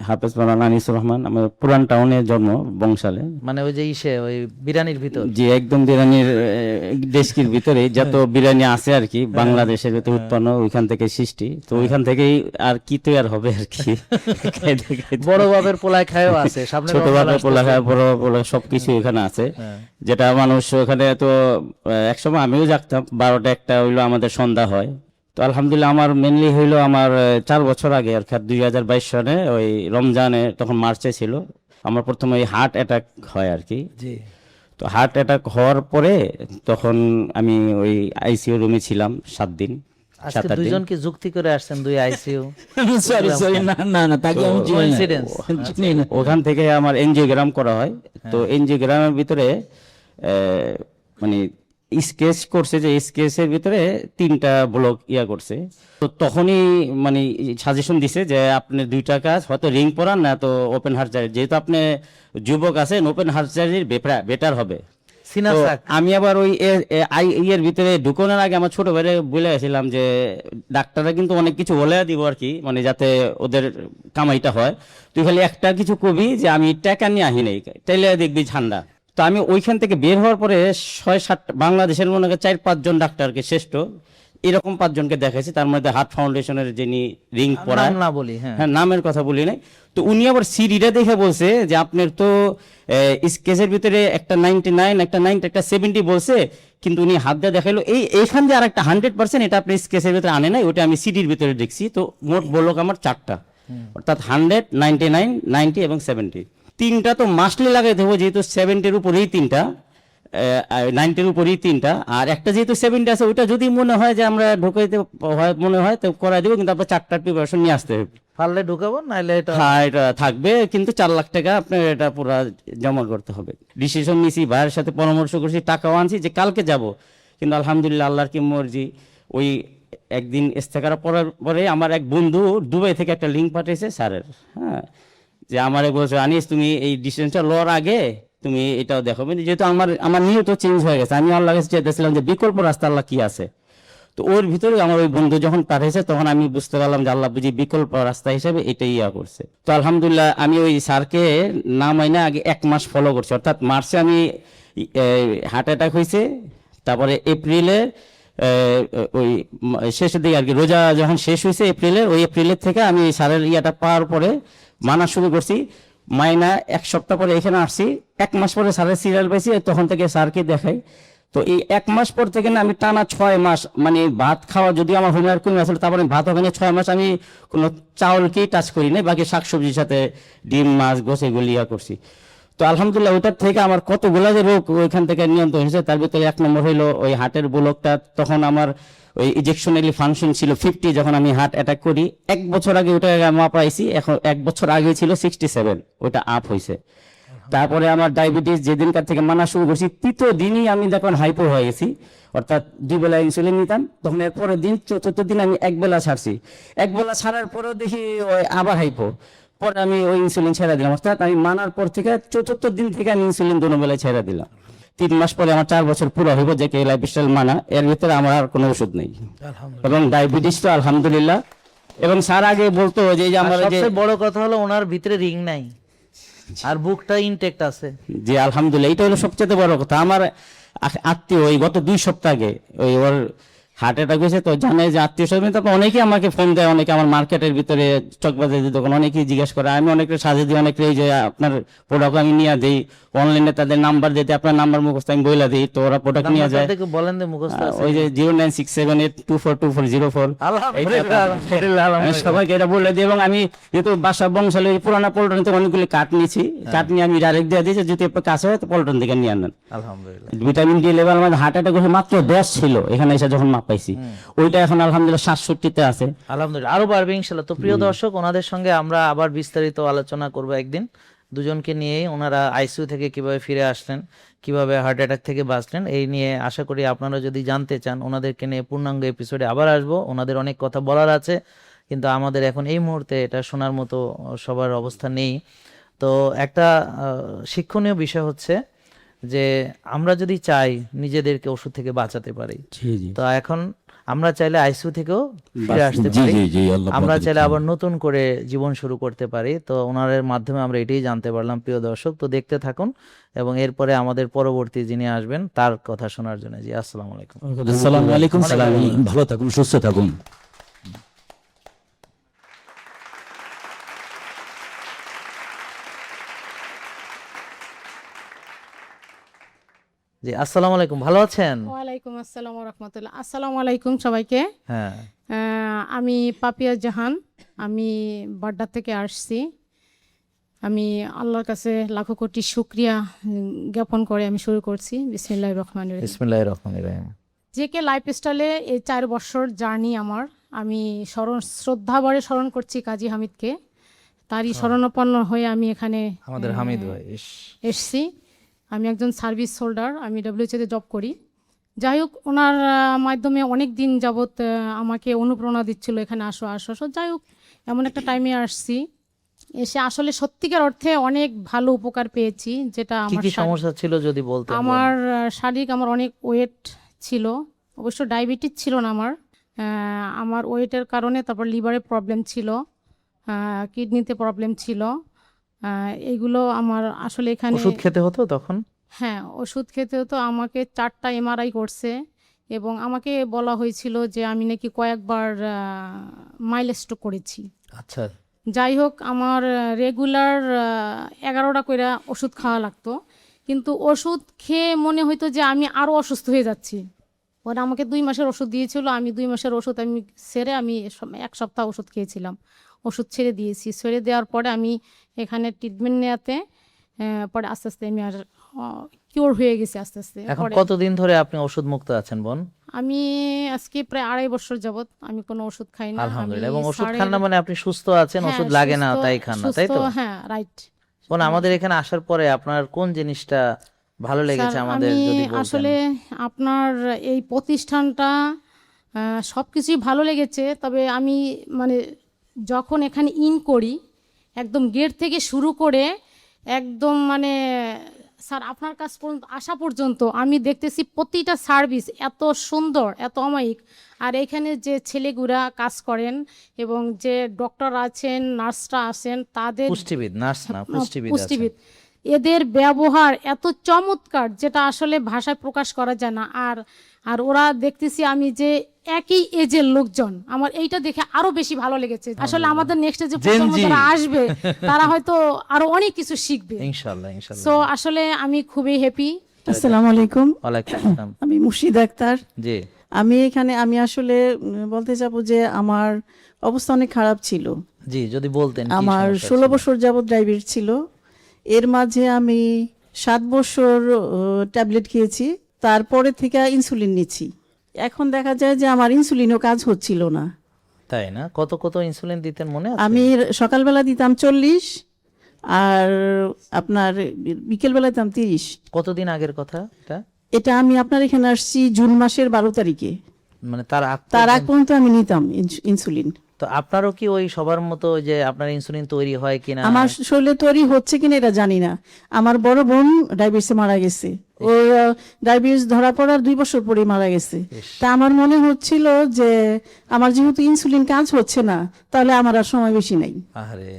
হাফেজ মাওলানা আনিসুর রহমান, আমার পুরান টাউনে জন্ম, বংশালে। মানে ওই যে ওই বিরানির ভিতর। যে একদম বিরিয়ানির ডেস্কির ভিতরে যত বিরিয়ানি আছে আর কি, বাংলাদেশের ভিতরে উৎপন্ন, ওইখান থেকে সৃষ্টি। তো ওইখান থেকেই আর কি তৈরি হবে আর কি। বড় বাবের পোলায় খায়ও আছে, সামনে ছোট রমজান বাবা আসতেছে। পোলা খায়, বড় পোলা সবকিছু এখানে আছে। যেটা মানুষ ওখানে তো একসময় আমিও জাগতাম 12টা 1টা হইলো আমাদের সন্ধ্যা হয়। তো আলহামদুলিল্লাহ আমার মেনলি হইলো আমার 4 বছর আগে আর কি 2022 সনে ওই রমজানে, তখন মার্চে ছিল, আমার প্রথমে ওই হার্ট অ্যাটাক হয় আর কি। জি। তো হার্ট অ্যাটাক হওয়ার পরে তখন আমি ওই আইসিইউ রুমে ছিলাম 7 দিন। আজকে 7-8 দিন। দুইজন কি যুক্তি করে আসছেন, দুই আইসিইউ? সরি না তাকে আমি চিনি না। Coincidence. চিনি না। ওখান থেকে আমার এনজিওগ্রাম করা হয়। তো এনজিওগ্রামের ভিতরে মানে স্কেচ করছে, যে স্কেচের ভিতরে 3টা ব্লক করছে। তো তখনই মানে সাজেশন দিছে যে আপনি 2টা কাজ, হয়তো রিং পরান না তো ওপেন হার্ট সার্জারি, যেহেতু আপনি যুবক আছেন ওপেন হার্ট সার্জারি বেটার হবে। সিনা তো সাক। আমি আবার ওই ইয়ের ভিতরে ঢুকানোর আগে আমার ছোট ভাইরে বলে গেছিলাম যে ডাক্তাররা কিন্তু অনেক কিছু বলে দিব আর কি, মানে যাতে ওদের কামাইটা হয়, তুই খালি একটা কিছু কবি যে আমি টাকা নিয়ে আহি নাই, তাইলে দেখবি ঠান্ডা। তো আমি ওইখান থেকে বের হওয়ার পরে 6-7 বাংলাদেশের মনে হয় 4-5 জন ডাক্তারকে, শ্রেষ্ঠ এরকম 5 জনকে দেখাইছি। তার মধ্যে হার্ট ফাউন্ডেশনের যিনি রিং পড়ায়, নাম না বলি, হ্যাঁ। হ্যাঁ নামের কথা বলি নাই, তো উনি আবার সিডিটা দেখে বলছে যে আপনার তো স্কেচের ভিতরে একটা 99, একটা 90, একটা 70 বলছে, কিন্তু উনি হাত দিয়ে দেখাইলো এইখান দিয়ে আর একটা 100%, এটা আপনি স্কেচের ভিতরে আনে নাই, ওটা আমি সিডির ভিতরে দেখছি। তো মোট বলক আমার 4টা, অর্থাৎ 100, 99, 90 এবং 70। 3টা তো মাস্টলি লাগাইতে হবে, যেহেতু 70-এর উপরেই 3টা, 90-এর উপরেই 3টা, আর একটা যেহেতু 70 আছে, ওইটা যদি মনে হয় যে আমরা ঢুকাইতে হয় মনে হয় তো করাই দেবো, কিন্তু আপনার 4টার প্রিপারেশন নিয়ে আসতে হবে। পারলে ঢুকাবো, নাইলে এটা হ্যাঁ এটা থাকবে, কিন্তু 4 লাখ টাকা আপনার এটা পুরো জমা করতে হবে। ডিসিশন নিছি, ভাইয়ের সাথে পরামর্শ করছি, টাকাও আনছি যে কালকে যাব, কিন্তু আলহামদুলিল্লাহ আল্লাহর কি মর্জি, ওই একদিন ইস্তেখারা পড়ার পরে আমার এক বন্ধু দুবাই থেকে একটা লিঙ্ক পাঠিয়েছে স্যারের, হ্যাঁ, যে আমারে বলছে আনিস তুমি এই ডিসিশনটা লওয়ার আগে তুমি এটাও দেখো, যেহেতু আমার নিয়ত চেঞ্জ হয়ে গেছে, আমি আল্লাহ কাছে চাইতেছিলাম যে বিকল্প রাস্তা আল্লাহ কি আছে। তো ওর ভিতরে আমার ওই বন্ধু যখন পাঠিয়েছে, তখন আমি বুঝতে পারলাম যে আল্লাহ বুঝি বিকল্প রাস্তা হিসেবে এটাই করছে। তো আলহামদুলিল্লাহ আমি ওই স্যারকে নাম আইনা আগে 1 মাস ফলো করছি, অর্থাৎ মার্চে আমি হার্ট অ্যাটাক হয়েছে, তারপরে এপ্রিলে ওই শেষের দিকে আর কি, রোজা যখন শেষ হয়েছে এপ্রিলের, ওই এপ্রিলের থেকে আমি স্যারের ইয়াটা পাওয়ার পরে মানা শুরু করছি। মাইনা 1 সপ্তাহ পরে এখানে আসছি, 1 মাস পরে স্যারের সিরিয়াল পাইছি, তখন থেকে স্যারকে দেখাই। তো এই 1 মাস পর থেকে না আমি টানা 6 মাস মানে ভাত খাওয়া, যদি আমার হোমওয়ার্ক কমে আসলে, তারপরে ভাত ওখানে 6 মাস আমি কোনো চাউলকেই টাচ করি না, বাকি শাকসবজির সাথে ডিম মাছ গোছ এগুলি করছি। তো আলহামদুলিল্লাহ ওটার থেকে আমার কতগুলা যে রোগ ওইখান থেকে নিয়ন্ত্রণ হয়েছে। তার ভিতরে 1 নম্বর হইলো ওই হার্টের ব্লকটা, তখন আমার ওই ইজেকশনালি ফাংশন ছিল 50, যখন আমি হার্ট অ্যাটাক করি 1 বছর আগে ওটা মাপ পাইছি, এখন 1 বছর আগে ছিল 67, ওটা আপ হয়েছে। তারপরে আমার ডায়াবেটিস যেদিনকার থেকে মানা শুরু করছি, 3য় দিনই আমি দেখুন হাইপো হয়ে গেছি, অর্থাৎ 2 বেলা ইনসুলিন নিতাম, তখন এর পরের দিন 4র্থ দিন আমি 1 বেলা ছাড়ছি, 1 বেলা ছাড়ার পরেও দেখি ওই আবার হাইপো, পরে আমি ওই ইনসুলিন ছেড়ে দিলাম, অর্থাৎ আমি মানার পর থেকে 4র্থ দিন থেকে আমি ইনসুলিন 2 বেলায় ছেড়ে দিলাম। 3 মাস পরে আমার 4 বছর পুরো হইব, যে লাইফস্টাইল মানা, এর ভিতরে আমার আর কোনো ওষুধ নেই, এবং ডায়াবেটিস তো আলহামদুলিল্লাহ। এবং স্যার আগে বলতো যে আমার যে সবচেয়ে বড় কথা হলো ওনার ভিতরে রিং নাই, আর বুকটা ইনটেক্ট আছে। জি আলহামদুলিল্লাহ, এটা হলো সবচেয়ে বড় কথা। আমার আত্মীয় ওই গত 2 সপ্তাহ আগে ওই ওর হার্ট অ্যাটাক হয়েছে, তো জানে যে আত্মীয় স্বজন, তারপর অনেকেই আমাকে ফোন দেয়, অনেকে আমার মার্কেটের ভিতরে চকবাজারের দোকান অনেকেই জিজ্ঞেস করে, আমি অনেকে সাজে দিই, অনেকে এই যে আপনার প্রোডাক্ট আমি নিয়ে দিই, অনলাইনে তাদের নাম্বার দিতে আপনার নাম্বার মুখস্থ আমি বইলা দিই, তো ওরা প্রোডাক্ট নিয়ে যায়। তাদেরকে বলেন যে মুখস্থ আছে। ওই যে 09678242404 আলহামদুলিল্লাহ। সবাইকে এটা বলে দিই। এবং আমি যেহেতু বাসা বংশালে পুরানা পল্টন থেকে অনেকগুলি কাঠ নিয়েছি, কাঠ নিয়ে আমি ডাইরেক্ট দিয়ে দিয়েছি, যদি আপনার কাছে হয় তো পল্টন থেকে নিয়ে আনেন। আলহামদুলিল্লাহ। ভিটামিন ডি লেভেল আমাদের হার্ট অ্যাটাক হয়েছে মাত্র 10 ছিল, এখানে এসে যখন মাপ পাইছি ওইটা এখন আলহামদুলিল্লাহ 67-তে আছে। আলহামদুলিল্লাহ, আরো বাড়বে ইনশাল্লাহ। তো প্রিয় দর্শক, ওনাদের সঙ্গে আমরা আবার বিস্তারিত আলোচনা করব একদিন, দুজনকে নিয়েই, ওনারা আইসিইউ থেকে কিভাবে ফিরে আসলেন, কিভাবে হার্ট অ্যাটাক থেকে বাঁচলেন, এই নিয়ে আশা করি আপনারা যদি জানতে চান ওনাদেরকে নিয়ে পূর্ণাঙ্গ এপিসোডে আবার আসবো। ওনাদের অনেক কথা বলার আছে, কিন্তু আমাদের এখন এই মুহূর্তে এটা শোনার মতো সবার অবস্থা নেই। তো একটা শিক্ষণীয় বিষয় হচ্ছে যে আমরা যদি চাই নিজেদেরকে ওষুধ থেকে বাঁচাতে পারি, তো এখন আমরা চাইলে আইসিইউ থেকেও ফিরে আসতে পারি, আমরা চাইলে আবার নতুন করে জীবন শুরু করতে পারি। তো ওনাদের মাধ্যমে আমরা এটাই জানতে পারলাম প্রিয় দর্শক। তো দেখতে থাকুন এবং এরপরে আমাদের পরবর্তী যিনি আসবেন তার কথা শোনার জন্য। জি, আসসালামু আলাইকুম। আসসালামু আলাইকুম। ভালো থাকুন, সুস্থ থাকুন। জি, আসসালামু আলাইকুম। ভালো আছেন? ওয়ালাইকুম আসসালাম ওয়া রাহমাতুল্লাহ। আসসালামু আলাইকুম সবাইকে। হ্যাঁ, আমি পাপিয়া জাহান, আমি বাড্ডা থেকে আসছি। আমি আল্লাহর কাছে লাখো কোটি শুকরিয়া জ্ঞাপন করে আমি শুরু করছি। বিসমিল্লাহির রহমানির রহিম। বিসমিল্লাহির রহমানির রহিম। জেকে লাইফস্টাইলে এই 4 বছর জার্নি আমার, আমি শ্রদ্ধাভরে স্মরণ করছি কাজী হামিদকে। তারই শরণাপন্ন হয়ে আমি এখানে আমাদের হামিদ ভাই এসছি। আমি একজন সার্ভিস হোল্ডার, আমি ডব্লিউএইচতে জব করি। যাই হোক, ওনার মাধ্যমে অনেক দিন যাবৎ আমাকে অনুপ্রেরণা দিচ্ছিল এখানে আসো আসো আসো। যাই হোক, এমন একটা টাইমে আসছি, এসে আসলে সত্যিকার অর্থে অনেক ভালো উপকার পেয়েছি। যেটা কি আমার কি সমস্যা ছিল যদি বলতেন? আমার শারীরিক আমার অনেক ওয়েট ছিল, অবশ্য ডায়াবেটিস ছিল না আমার। আমার ওয়েটের কারণে, তারপর লিভারে প্রবলেম ছিল, কিডনিতে প্রবলেম ছিল। এইগুলো আমার আসলে এখানে ওষুধ খেতে হতো তখন? হ্যাঁ, ওষুধ খেতে হতো। আমাকে 4টা এমআরআই করছে এবং আমাকে বলা হয়েছিল যে আমি নাকি কয়েকবার মাইলস্ট্রোক করেছি। আচ্ছা। যাই হোক, আমার রেগুলার 11টা করে ওষুধ খাওয়া লাগতো, কিন্তু ওষুধ খেয়ে মনে হইতো যে আমি আরও অসুস্থ হয়ে যাচ্ছি। পরে আমাকে 2 মাসের ওষুধ দিয়েছিল, আমি 2 মাসের ওষুধ আমি সেরে আমি 1 সপ্তাহ ওষুধ খেয়েছিলাম, ওষুধ ছেড়ে দিয়েছি। ছেড়ে দেওয়ার পরে আমি এখানে ট্রিটমেন্ট নেওয়াতে পরে আস্তে আস্তে আমি আর কিওর হয়ে গেছি আস্তে আস্তে। এখন কতদিন ধরে আপনি ওষুধ মুক্ত আছেন বোন? আমি আজকে প্রায় 2.5 বছর যাবত আমি কোনো ওষুধ খাই না। আলহামদুলিল্লাহ। এবং ওষুধ খান না মানে আপনি সুস্থ আছেন, ওষুধ লাগে না তাই খান না, তাই তো? হ্যাঁ, রাইট। বোন, আমাদের এখানে আসার পরে আপনার কোন জিনিসটা ভালো লেগেছে আমাদের যদি বলতেন? আসলে আপনার এই প্রতিষ্ঠানটা সবকিছুই ভালো লেগেছে, তবে আমি মানে যখন এখানে করি, একদম গেট থেকে শুরু করে একদম মানে স্যার আপনার কাছ পর্যন্ত আসা পর্যন্ত আমি দেখতেছি প্রতিটা সার্ভিস এত সুন্দর, এত অমায়িক। আর এখানে যে ছেলেগুলা কাজ করেন এবং যে ডক্টর আছেন, নার্সরা আছেন, তাদের পুষ্টিবিদ, নার্স না পুষ্টিবিদ, এদের ব্যবহার এত চমৎকার যেটা আসলে ভাষায় প্রকাশ করা যায় না। আর ওরা দেখতেছি আমি যে একই এজের লোকজন, আমার এইটা দেখে আরো বেশি ভালো লেগেছে। আসলে আমাদের নেক্সট যে প্রজন্ম যারা আসবে তারা হয়তো আরো অনেক কিছু শিখবে ইনশাআল্লাহ। সো আসলে আমি খুবই হ্যাপি। আসসালামু আলাইকুম। ওয়ালাইকুম আসসালাম। আমি মুর্শিদা আক্তার। জি। আমি আসলে বলতে চাবো যে আমার অবস্থা অনেক খারাপ ছিল। জি, যদি বলতেন। আমার 16 বছর যাবত ডায়াবেটিস ছিল। এর মাঝে আমি 7 বছর ট্যাবলেট খেয়েছি, তারপরে থেকে ইনসুলিন নিচ্ছি। এখন দেখা যায় যে আমার ইনসুলিনও কাজ হচ্ছিল না। তাই না? কত কত ইনসুলিন দিতেন মনে আছে? আমি সকালবেলা দিতাম 40, আর আপনার বিকেলবেলা দিতাম 30। কতদিন আগের কথা এটা? এটা আমি আপনার এখানে আসছি জুন মাসের 12 তারিখে। মানে তার আগ পর্যন্ত আমি নিতাম ইনসুলিন। তো আপনারও কি ওই সবার মতো যে আপনার ইনসুলিন তৈরি হয় কিনা? আমার শরীরে তৈরি হচ্ছে কিনা এটা জানি না। আমার বড় বোন ডায়াবেটিসে মারা গেছে, ওর ডায়াবেটিস ধরা পড়ার 2 বছর পরে মারা গেছে। তা আমার মনে হচ্ছিল যে আমার যেহেতু ইনসুলিন কাজ হচ্ছে না, তাহলে আমার আর সময় বেশি নাই। আরে,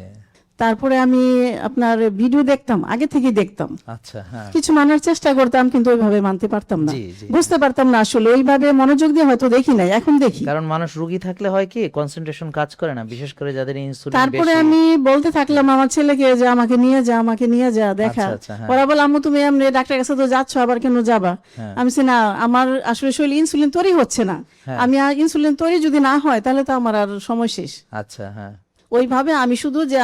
তারপরে আমি আপনার ভিডিও দেখতাম, আগে থেকে দেখতাম, আচ্ছা, হ্যাঁ, কিছু মানার চেষ্টা করতাম, কিন্তু ওইভাবে মানতে পারতাম না, জি, জি। বুঝতে পারতাম না আসলে, ওইভাবে মনোযোগ দিয়ে হয়তো দেখি নাই, এখন দেখি। কারণ মানুষ রোগী থাকলে হয় কি কনসেন্ট্রেশন কাজ করে না, বিশেষ করে যাদের ইনসুলিন তারপরে বেশি। আমি বলতে থাকলাম আমার ছেলেকে যে আমাকে নিয়ে যা, আমাকে নিয়ে যা দেখা। আচ্ছা, আচ্ছা, হ্যাঁ। ওরা বলে আম্মু তুমি এমনি ডাক্তারের কাছে তো যাচ্ছ, আবার কেন যাবা? হ্যাঁ। আমি বলছি, না আমার আসলে শরীরে ইনসুলিন তৈরি হচ্ছে না, হ্যাঁ। আমি আর ইনসুলিন তৈরি যদি না হয় তাহলে তো আমার আর সময় শেষ। আচ্ছা, হ্যাঁ, ওইভাবে আমি শুধু যে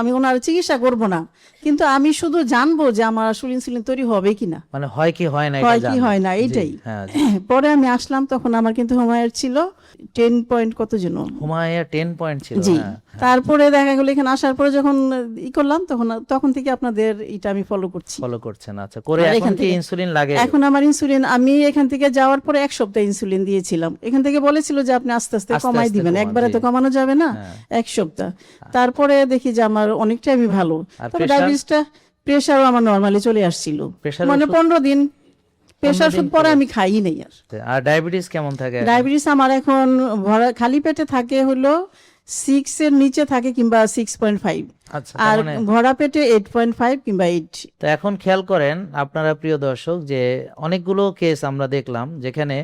আমি ওনার চিকিৎসা করব না, কিন্তু আমি শুধু জানবো যে আমার আসলে ইনসুলিন তৈরি হবে কিনা, মানে হয় কি হয় না এটা হয় কি জানবেন। হয় না, জি, এইটাই। হ্যাঁ, পরে আমি আসলাম, তখন আমার কিন্তু হোমায়ের ছিল 10 পয়েন্ট কত যেন। হুমায়া 10 পয়েন্ট ছিল, জি, হ্যাঁ। তারপরে দেখা গেল এখানে আসার পরে যখন করলাম, তখন থেকে আপনাদের এটা আমি ফলো করছি। ফলো করছেন, আচ্ছা, করে আর এখন এখান কি থেকে- ইনসুলিন লাগে? এখন আমার ইনসুলিন, আমি এখান থেকে যাওয়ার পরে 1 সপ্তাহ ইনসুলিন দিয়েছিলাম। এখান থেকে বলেছিল যে আপনি আস্তে আস্তে আস্তে কমাই আস্তে দিবেন, কমান, একবারে জি। তো কমানো যাবে না, হ্যাঁ। 1 সপ্তাহ। তারপরে দেখি যে আমার অনেকটাই আমি ভালো। আর তবে pressure? ডায়াবেটিসটা, প্রেশারও আমার নরমালি চলে আসছিল, Pressure মানে ওষুধ? 15 দিন প্রেশার দিন ওষুধ পরে পরে? আমি খাই নাই আর। আর ডায়াবেটিস কেমন থাকে এখন? ডায়াবেটিস আমার এখন খালি পেটে থাকে হলো 6 এর নিচে থাকে কিংবা 6.5, আচ্ছা, আর তার মানে ভরা পেটে 8.5 কিংবা 8। তো এখন খেয়াল করেন আপনারা প্রিয় দর্শক যে অনেকগুলো কেস আমরা দেখলাম যেখানে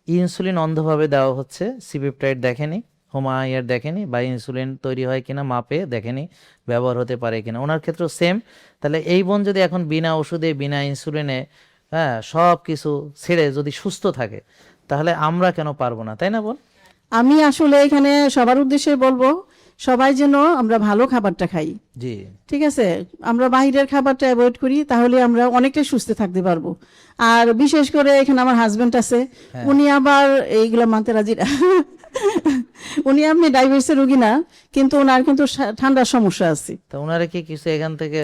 ইনসুলিন অন্ধভাবে দেওয়া হচ্ছে, সিপেপটাইড দেখেনি, হোমায়ার দেখেনি, বা ইনসুলিন তৈরি হয় কিনা মাপে দেখেনি, ব্যবহার হতে পারে কিনা। ওনার ক্ষেত্রেও সেম। তাহলে এই বোন যদি এখন বিনা ওষুধে বিনা ইনসুলিনে, হ্যাঁ, সব কিছু ছেড়ে যদি সুস্থ থাকে, তাহলে আমরা কেন পারবো না, তাই না বোন? আমি আসলে এখানে সবার উদ্দেশ্যে বলবো, সবাই যেন আমরা ভালো খাবারটা খাই, জি, ঠিক আছে? আমরা বাইরের খাবারটা অ্যাভয়েড করি, তাহলে আমরা অনেকটাই সুস্থ থাকতে পারবো। আর বিশেষ করে এখানে আমার হাজবেন্ড আছে, উনি আবার এইগুলা মানতে রাজি না। উনি আপনি ডায়াবেটিসের রোগী না, কিন্তু ওনার কিন্তু ঠান্ডার সমস্যা আছে। তো ওনারা কি কিছু এখান থেকে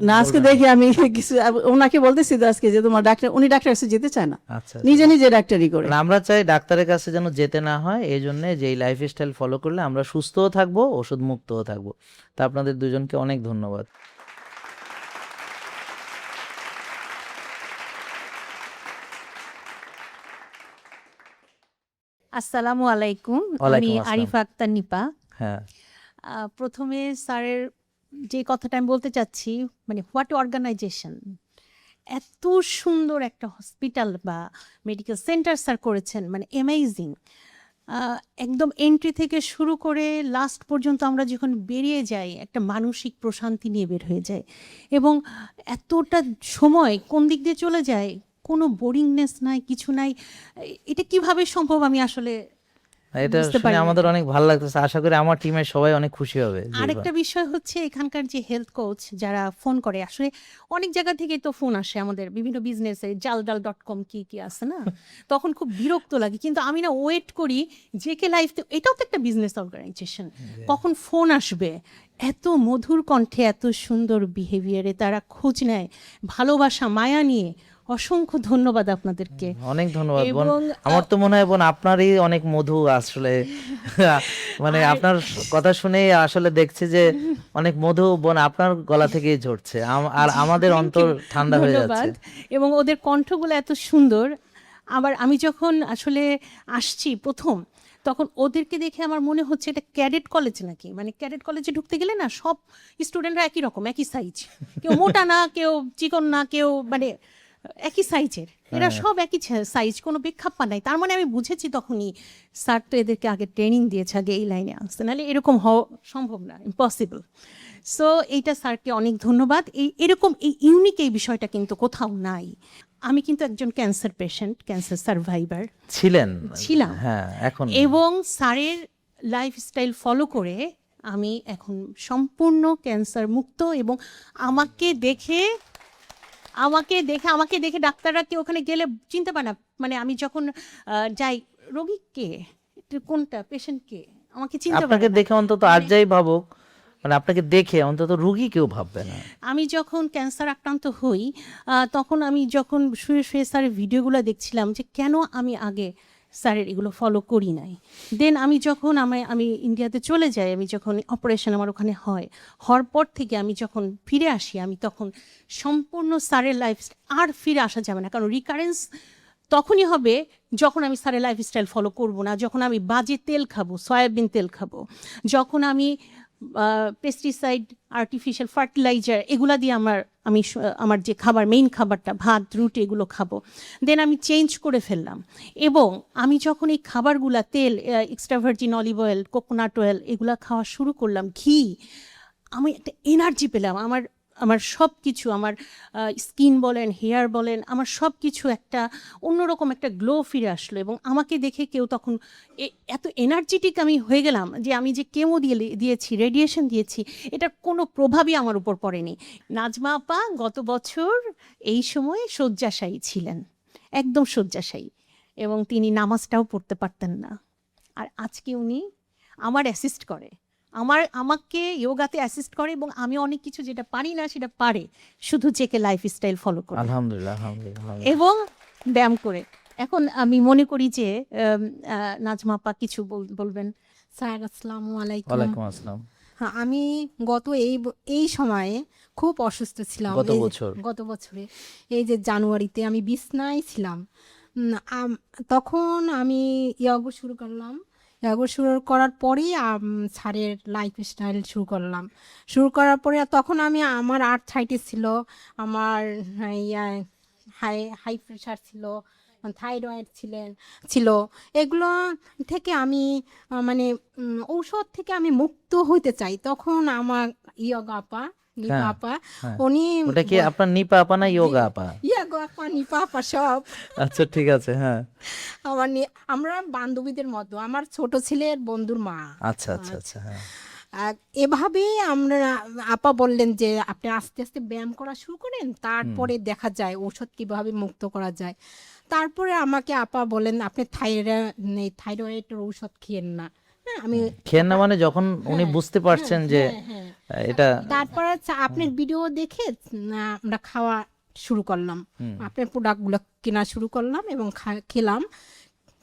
না, আজকে বলবেন? দেখি আমি কিছু ওনাকে বলতেছি তো আজকে যে তোমার ডাক্তার, উনি ডাক্তার কাছে যেতে চায় না, আচ্ছা, নিজে নিজে ডাক্তারি করে। মানে আমরা চাই ডাক্তারের কাছে যেন যেতে না হয়, এই জন্য যে এই লাইফস্টাইল ফলো করলে আমরা সুস্থও থাকবো, ওষুধ মুক্তও থাকবো। তা আপনাদের দুজনকে অনেক ধন্যবাদ। আসসালামু আলাইকুম, আমি ওয়ালাইকুম আসসালাম। আরিফা আক্তার নিপা। হ্যাঁ, প্রথমে স্যারের যে কথাটা আমি বলতে চাচ্ছি, মানে হোয়াট অর্গানাইজেশন, এত সুন্দর একটা হসপিটাল বা মেডিকেল সেন্টার স্যার করেছেন, মানে অ্যামেজিং। একদম এন্ট্রি থেকে শুরু করে লাস্ট পর্যন্ত আমরা যখন বেরিয়ে যাই একটা মানসিক প্রশান্তি নিয়ে বের হয়ে যায়, এবং এতটা সময় কোন দিক দিয়ে চলে যায়, কোনো বোরিংনেস নাই, কিছু নাই। এটা কিভাবে সম্ভব আমি আসলে এটা বুঝতে শুনে পারি না। আমাদের অনেক ভালো লাগতেছে, আশা করি আমার টিমের সবাই অনেক খুশি হবে। জি, আরেকটা বিষয় হচ্ছে এখানকার যে হেলথ কোচ যারা ফোন করে, আসলে অনেক জায়গা থেকে তো ফোন আসে আমাদের বিভিন্ন বিজনেসে, জালডাল.com কি কি আছে না, তখন খুব বিরক্ত লাগে, কিন্তু আমি না ওয়েট করি জেকে লাইফ, এটাও তো একটা বিজনেস অর্গানাইজেশন, কখন ফোন আসবে। এত মধুর কণ্ঠে, এত সুন্দর বিহেভিয়ারে তারা খোঁজ নেয়, ভালোবাসা মায়া নিয়ে। অসংখ্য ধন্যবাদ আপনাদেরকে। অনেক ধন্যবাদ বোন। এবং আমার তো মনে হয় বোন আপনারই অনেক মধু আসলে, মানে আপনার কথা শুনে আসলে দেখছি যে অনেক মধু বোন আপনার গলা থেকেই ঝরছে, আর আমাদের Thank অন্তর you, ঠান্ডা হয়ে ধন্যবাদ। যাচ্ছে। এবং ওদের কণ্ঠগুলো এত সুন্দর। আবার আমি যখন আসলে আসছি প্রথম, তখন ওদেরকে দেখে আমার মনে হচ্ছে এটা ক্যাডেট কলেজ নাকি, মানে ক্যাডেট কলেজে ঢুকতে গেলে না সব স্টুডেন্টরা একই রকম, একই সাইজ, কেউ মোটা না, কেউ চিকন না, কেউ মানে একই সাইজের, এরা সব একই সাইজ, কোনো বিক্ষাপ্পা নাই। তার মানে আমি বুঝেছি তখনই স্যার তো এদেরকে আগে ট্রেনিং দিয়েছে, আগে এই লাইনে আসতে, নাহলে এরকম হওয়া সম্ভব না, ইম্পসিবল। সো এইটা স্যারকে অনেক ধন্যবাদ। এরকম এই ইউনিক এই বিষয়টা কিন্তু কোথাও নাই। আমি কিন্তু একজন ক্যান্সার পেশেন্ট, ক্যান্সার সার্ভাইভার ছিলাম, হ্যাঁ, এখন এবং স্যারের লাইফস্টাইল ফলো করে আমি এখন সম্পূর্ণ ক্যান্সার মুক্ত। এবং আমাকে দেখে ডাক্তাররা কেউ ওখানে গেলে চিনতে পারে না, মানে আমি যখন যাই, রোগী কে, কোনটা পেশেন্ট কে, আমাকে চিনতে পারে আপনাকে না। দেখে অন্তত আর যাই ভাবুক, মানে আপনাকে দেখে অন্তত রুগী কেউ ভাববে না। আমি যখন ক্যান্সার আক্রান্ত হই, তখন আমি যখন শুয়ে শুয়ে স্যারের ভিডিওগুলো দেখছিলাম যে কেন আমি আগে স্যারের এগুলো ফলো করি নাই। দেন আমি যখন আমি ইন্ডিয়াতে চলে যাই, আমি যখন অপারেশন আমার ওখানে হওয়ার পর থেকে আমি যখন ফিরে আসি, আমি তখন সম্পূর্ণ স্যারের লাইফ আর ফিরে আসা যাবে না, কারণ রিকারেন্স তখনই হবে যখন আমি স্যারের লাইফস্টাইল ফলো করব না, যখন আমি বাজে তেল খাবো, সয়াবিন তেল খাবো, যখন আমি পেস্টিসাইড, আর্টিফিশিয়াল ফার্টিলাইজার এগুলা দিয়ে আমার যে খাবার, মেইন খাবারটা ভাত রুটি এগুলো খাবো। দেন আমি চেঞ্জ করে ফেললাম, এবং আমি যখন এই খাবারগুলা তেল, extra virgin olive oil, coconut oil এগুলা খাওয়া শুরু করলাম, ঘি, আমি একটা এনার্জি পেলাম। আমার সব কিছু, আমার স্কিন বলেন, হেয়ার বলেন, আমার সব কিছু একটা অন্যরকম একটা গ্লো ফিরে আসলো। এবং আমাকে দেখে কেউ তখন এত এনার্জেটিক আমি হয়ে গেলাম যে আমি যে কেমো দিয়েছি, রেডিয়েশন দিয়েছি, এটার কোনো প্রভাবই আমার উপর পড়েনি। নাজমা আপা গত বছর এই সময় শয্যাশায়ী ছিলেন, একদম শয্যাশায়ী, এবং তিনি নামাজটাও পড়তে পারতেন না। আর আজকে উনি আমার অ্যাসিস্ট করে, আমাকে যোগাতে অ্যাসিস্ট করে, এবং আমি অনেক কিছু যেটা পারি না সেটা পারে, শুধু জেকে লাইফস্টাইল ফলো করে আলহামদুলিল্লাহ, আলহামদুলিল্লাহ। এবং ব্যায়াম করে। এখন আমি মনে করি যে নাজমা আপা কিছু বলবেন। স্যার আসসালামু আলাইকুম। ওয়ালাইকুম আসসালাম। হ্যাঁ, আমি গত এই সময়ে খুব অসুস্থ ছিলাম। গত বছরে এই যে জানুয়ারিতে আমি বিছনায় ছিলাম। তখন আমি যোগা শুরু করলাম। যোগা শুরু করার পরেই স্যারের লাইফস্টাইল শুরু করার পরে তখন আমার আর্থ্রাইটিস ছিল, আমার হাই প্রেশার ছিল, থাইরয়েড ছিল। এগুলো থেকে আমি মানে ঔষধ থেকে আমি মুক্ত হইতে চাই। তখন আমার যোগা আপা, নিপা আপা, উনি ওটা কি আপনার নিপা আপা না যোগা আপা? যোগা আপা, নিপা আপা সব। আচ্ছা, ঠিক আছে। হ্যাঁ, আমরা বান্ধবীদের মতো, আমার ছোট ছেলের বন্ধুর মা। আচ্ছা আচ্ছা আচ্ছা। হ্যাঁ, এভাবে আমরা আপা বললেন যে আপনি আস্তে আস্তে ব্যায়াম করা শুরু করেন, তারপরে দেখা যায় ঔষধ কিভাবে মুক্ত করা যায়। তারপরে আমাকে আপা বলেন আপনি থাইরয়েডের ঔষধ খেয়েন না। আমি খেয়েন না মানে যখন উনি বুঝতে পারছেন যে এটা, তারপরে আপনার ভিডিও দেখে আমরা খাওয়া শুরু করলাম, আপনার প্রোডাক্টগুলো কেনা শুরু করলাম এবং খেলাম।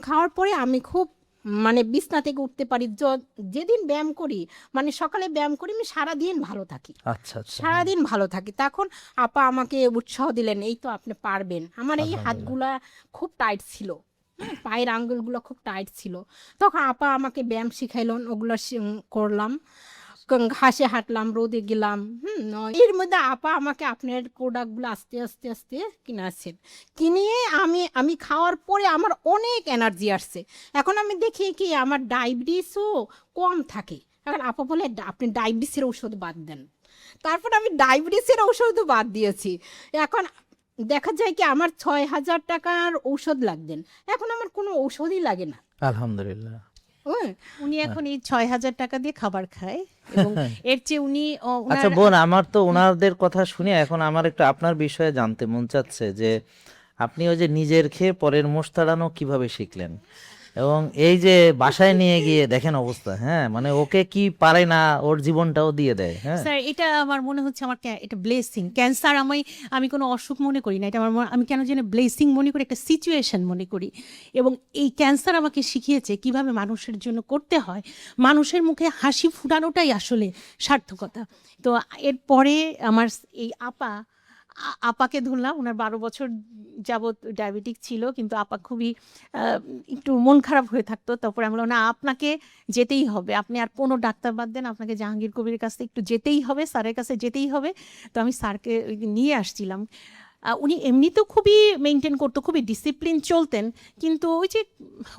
খাওয়ার পরে আমি খুব মানে বিছনা থেকে উঠতে পারি। যেদিন ব্যায়াম করি, মানে সকালে ব্যায়াম করি, আমি সারাদিন ভালো থাকি। আচ্ছা আচ্ছা, সারাদিন ভালো থাকি। তখন আপা আমাকে উৎসাহ দিলেন, এই তো আপনি পারবেন। আমার এই হাতগুলা খুব টাইট ছিল, পায়ের আঙ্গুলগুলো খুব টাইট ছিল। তখন আপা আমাকে ব্যায়াম শিখাইলেন, ওগুলো করলাম, ঘাসে হাঁটলাম, রোদে গেলাম। এর মধ্যে আপা আমাকে আপনার প্রোডাক্টগুলো আস্তে আস্তে আস্তে কিনিয়ে আমি খাওয়ার পরে আমার অনেক এনার্জি আসছে। এখন আমি দেখি কি আমার ডায়াবেটিসও কম থাকে। এখন আপা বলে আপনি ডায়াবেটিসের ঔষধ বাদ দেন। তারপর আমি ডায়াবেটিসের ঔষধও বাদ দিয়েছি। এখন দেখা যায় কি আমার 6,000 টাকার ঔষধ লাগতেন, এখন আমার কোনো ঔষধই লাগে না। আলহামদুলিল্লাহ। উনি এখন এই 6,000 টাকা দিয়ে খাবার খায়, এবং এর চেয়ে উনি আচ্ছা বোন, আমার তো ওনাদের কথা শুনে এখন আমার একটু আপনার বিষয়ে জানতে মন চাচ্ছে যে আপনি ওই যে নিজের খেয়ে পরের মোস্তাড়ানো কিভাবে শিখলেন, এবং এই যে বাসায় নিয়ে গিয়ে দেখেন অবস্থা। হ্যাঁ, মানে ওকে কি পারে না, ওর জীবনটাও দিয়ে দেয়। হ্যাঁ স্যার, এটা আমার মনে হচ্ছে এটা ব্লেসিং। ক্যান্সার আমি কোনো অসুখ মনে করি না, এটা আমি কেন যেন ব্লেসিং মনে করি, একটা সিচুয়েশন মনে করি। এবং এই ক্যান্সার আমাকে শিখিয়েছে কিভাবে মানুষের জন্য করতে হয়। মানুষের মুখে হাসি ফুটানোটাই আসলে সার্থকতা। তো এরপরে আমার এই আপাকে ধরলাম। ওনার 12 বছর যাবৎ ডায়াবেটিক ছিল, কিন্তু আপা খুবই একটু মন খারাপ হয়ে থাকতো। তারপরে আমি বললাম না, আপনাকে যেতেই হবে, আপনি আর কোনো ডাক্তার বাদ দেন, আপনাকে জাহাঙ্গীর কবিরের কাছে একটু যেতেই হবে, স্যারের কাছে যেতেই হবে। তো আমি স্যারকে নিয়ে আসছিলাম। উনি এমনিতেও খুবই মেনটেন করতো, খুবই ডিসিপ্লিন চলতেন, কিন্তু ওই যে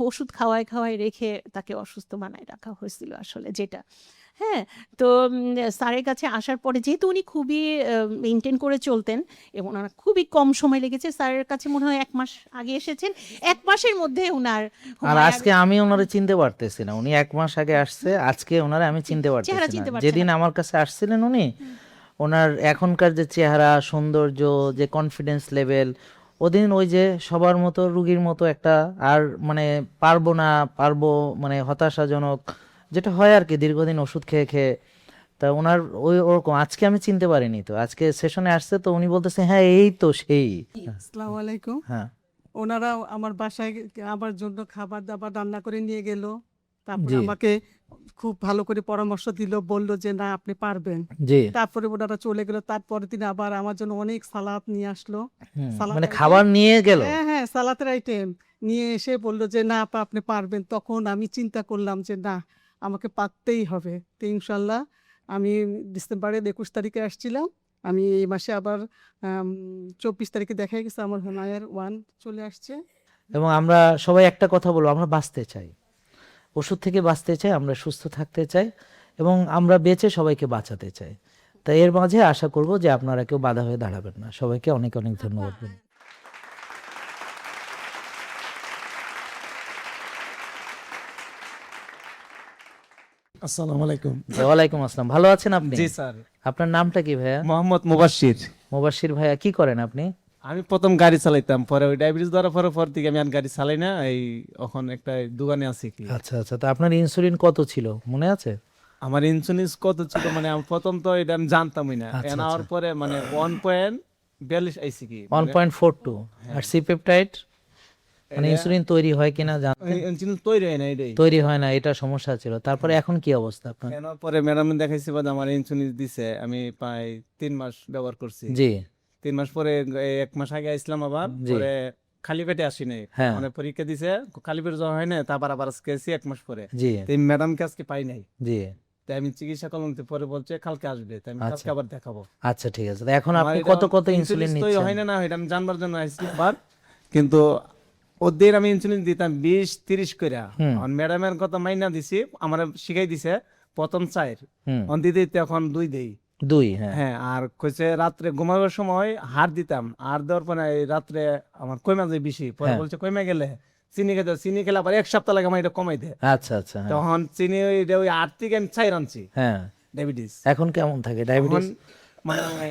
ওষুধ খাওয়ায় রেখে তাকে অসুস্থ বানায় রাখা হয়েছিল আসলে, যেটা। হ্যাঁ, তো স্যারের কাছে আসার পরে যেহেতু উনি খুবই মেনটেন করে চলতেন এবং ওনার খুবই কম সময় লেগেছে, স্যারের কাছে মনে হয় 1 মাস আগে এসেছেন, 1 মাসের মধ্যে ওনার। আর আজকে আমি ওনারে চিনতে পারতেছি না, উনি 1 মাস আগে আসছে, আজকে ওনারে আমি চিনতে পারতেছি না। যেদিন আমার কাছে আসছিলেন উনি, ওনার এখনকার যে চেহারা, সৌন্দর্য, যে কনফিডেন্স লেভেল, ওদিন ওই যে সবার মতো রুগীর মতো একটা, আর মানে পারবো মানে হতাশাজনক যেটা হয় আর কি, দীর্ঘদিন ওষুধ খেয়ে খেয়ে। তা ওনার ওরকম আজকে আমি চিনতে পারিনি। তো আজকে সেশনে আসছে, তো উনি বলতেছে হ্যাঁ এই তো সেই। আসসালামু আলাইকুম। হ্যাঁ, ওনারা আমার বাসায় আমার জন্য খাবার দাবার রান্না করে নিয়ে গেল। তারপর জি। আমাকে খুব ভালো করে পরামর্শ দিল, বলল যে না আপনি পারবেন। জি। তারপরে ওনারা চলে গেল। তারপরে দিন আবার আমার জন্য অনেক সালাদ নিয়ে আসলো। সালাদ মানে item- খাবার নিয়ে গেল। হ্যাঁ, সালাতের আইটেম নিয়ে এসে বললো যে না আপা আপনি পারবেন। তখন আমি চিন্তা করলাম যে না, আমাকে পারতেই হবে। তো ইনশাল্লাহ আমি ডিসেম্বরের 21 তারিখে আসছিলাম, আমি এই মাসে আবার 24 তারিখে দেখা গেছে আমার হোমায়ের 1 চলে আসছে। এবং আমরা সবাই একটা কথা বলবো, আমরা বাঁচতে চাই, ওষুধ থেকে বাঁচতে চাই, আমরা সুস্থ থাকতে চাই এবং আমরা বেঁচে সবাইকে বাঁচাতে চাই। তাই এর মাঝে আশা করব যে আপনারা কেউ বাধা হয়ে দাঁড়াবেন না। সবাইকে অনেক অনেক ধন্যবাদ। আসসালামু আলাইকুম। ওয়ালাইকুম আসসালাম। ভালো আছেন আপনি? জি স্যার। আপনার নামটা কি ভাইয়া? মোহাম্মদ মুবাশশির। মুবাশশির ভাইয়া, কি করেন আপনি? আমি প্রথম গাড়ি চালাইতাম, পরে ওই ডায়াবেটিস ধরার পর থেকে আমি আর গাড়ি চালাই না, এই এখন একটা দোকানে আছি কি। আচ্ছা আচ্ছা, তা আপনার ইনসুলিন কত ছিল মনে আছে? আমার ইনসুলিন কত ছিল মানে আমি প্রথম তো এটা আমি জানতামই না, আচ্ছা, নেওয়ার পরে মানে 1.42 আইছি কি 1.42। আর সি পেপটাইড মানে ইনসুলিন তৈরি হয় কিনা জানতেন? ইনসুলিন তৈরি হয় না, এটাই তৈরি হয় না, এটা সমস্যা ছিল। তারপরে এখন কি অবস্থা আপনার? কেন পরে ম্যাডাম দেখাইছি বাদ আমার ইনসুলিন দিছে, আমি প্রায় 3 মাস ব্যবহার করছি। জি। 3 মাস পরে 1 মাস আগে আসলাম আবার, পরে খালি পেটে আসি নাই, হ্যাঁ। মানে পরীক্ষা দিছে খালি পেটে যাওয়া হয় না, তারপর আবার আজকে এসেছি 1 মাস পরে। জি তাই ম্যাডামকে আজকে পাই নাই, জি। তাই আমি চিকিৎসা করলাম, পরে বলছে কালকে আসবে, তাই আমি কালকে আবার দেখাবো। আচ্ছা ঠিক আছে। তা এখন আপনি কত কত ইনসুলিন নিচ্ছেন? হয় না এটা আমি জানবার জন্য আসছি আবার, কিন্তু ওদের আমি ইনসুলিন দিতাম 20-30 করে। আর ম্যাডামের কথা মাইনা দিছি, আমার শিখাই দিছে প্রথম 4 অন দিতে এখন 2 দেই। 2? হ্যাঁ। আর কইছে রাত্রে ঘুমাবার সময় হাড় দিতাম, আর দেওয়ার পরে এই রাত্রে আমার কইমা যায় বেশি, পরে বলছে কইমা গেলে চিনি খেতে, চিনি খেলে আবার 1 সপ্তাহ লাগে আমার এটা কমাই দেয়। আচ্ছা আচ্ছা। তখন চিনি ওই 8 থেকে আমি 4 আনছি। হ্যাঁ। ডায়াবেটিস এখন কেমন থাকে ডায়াবেটিস? মানে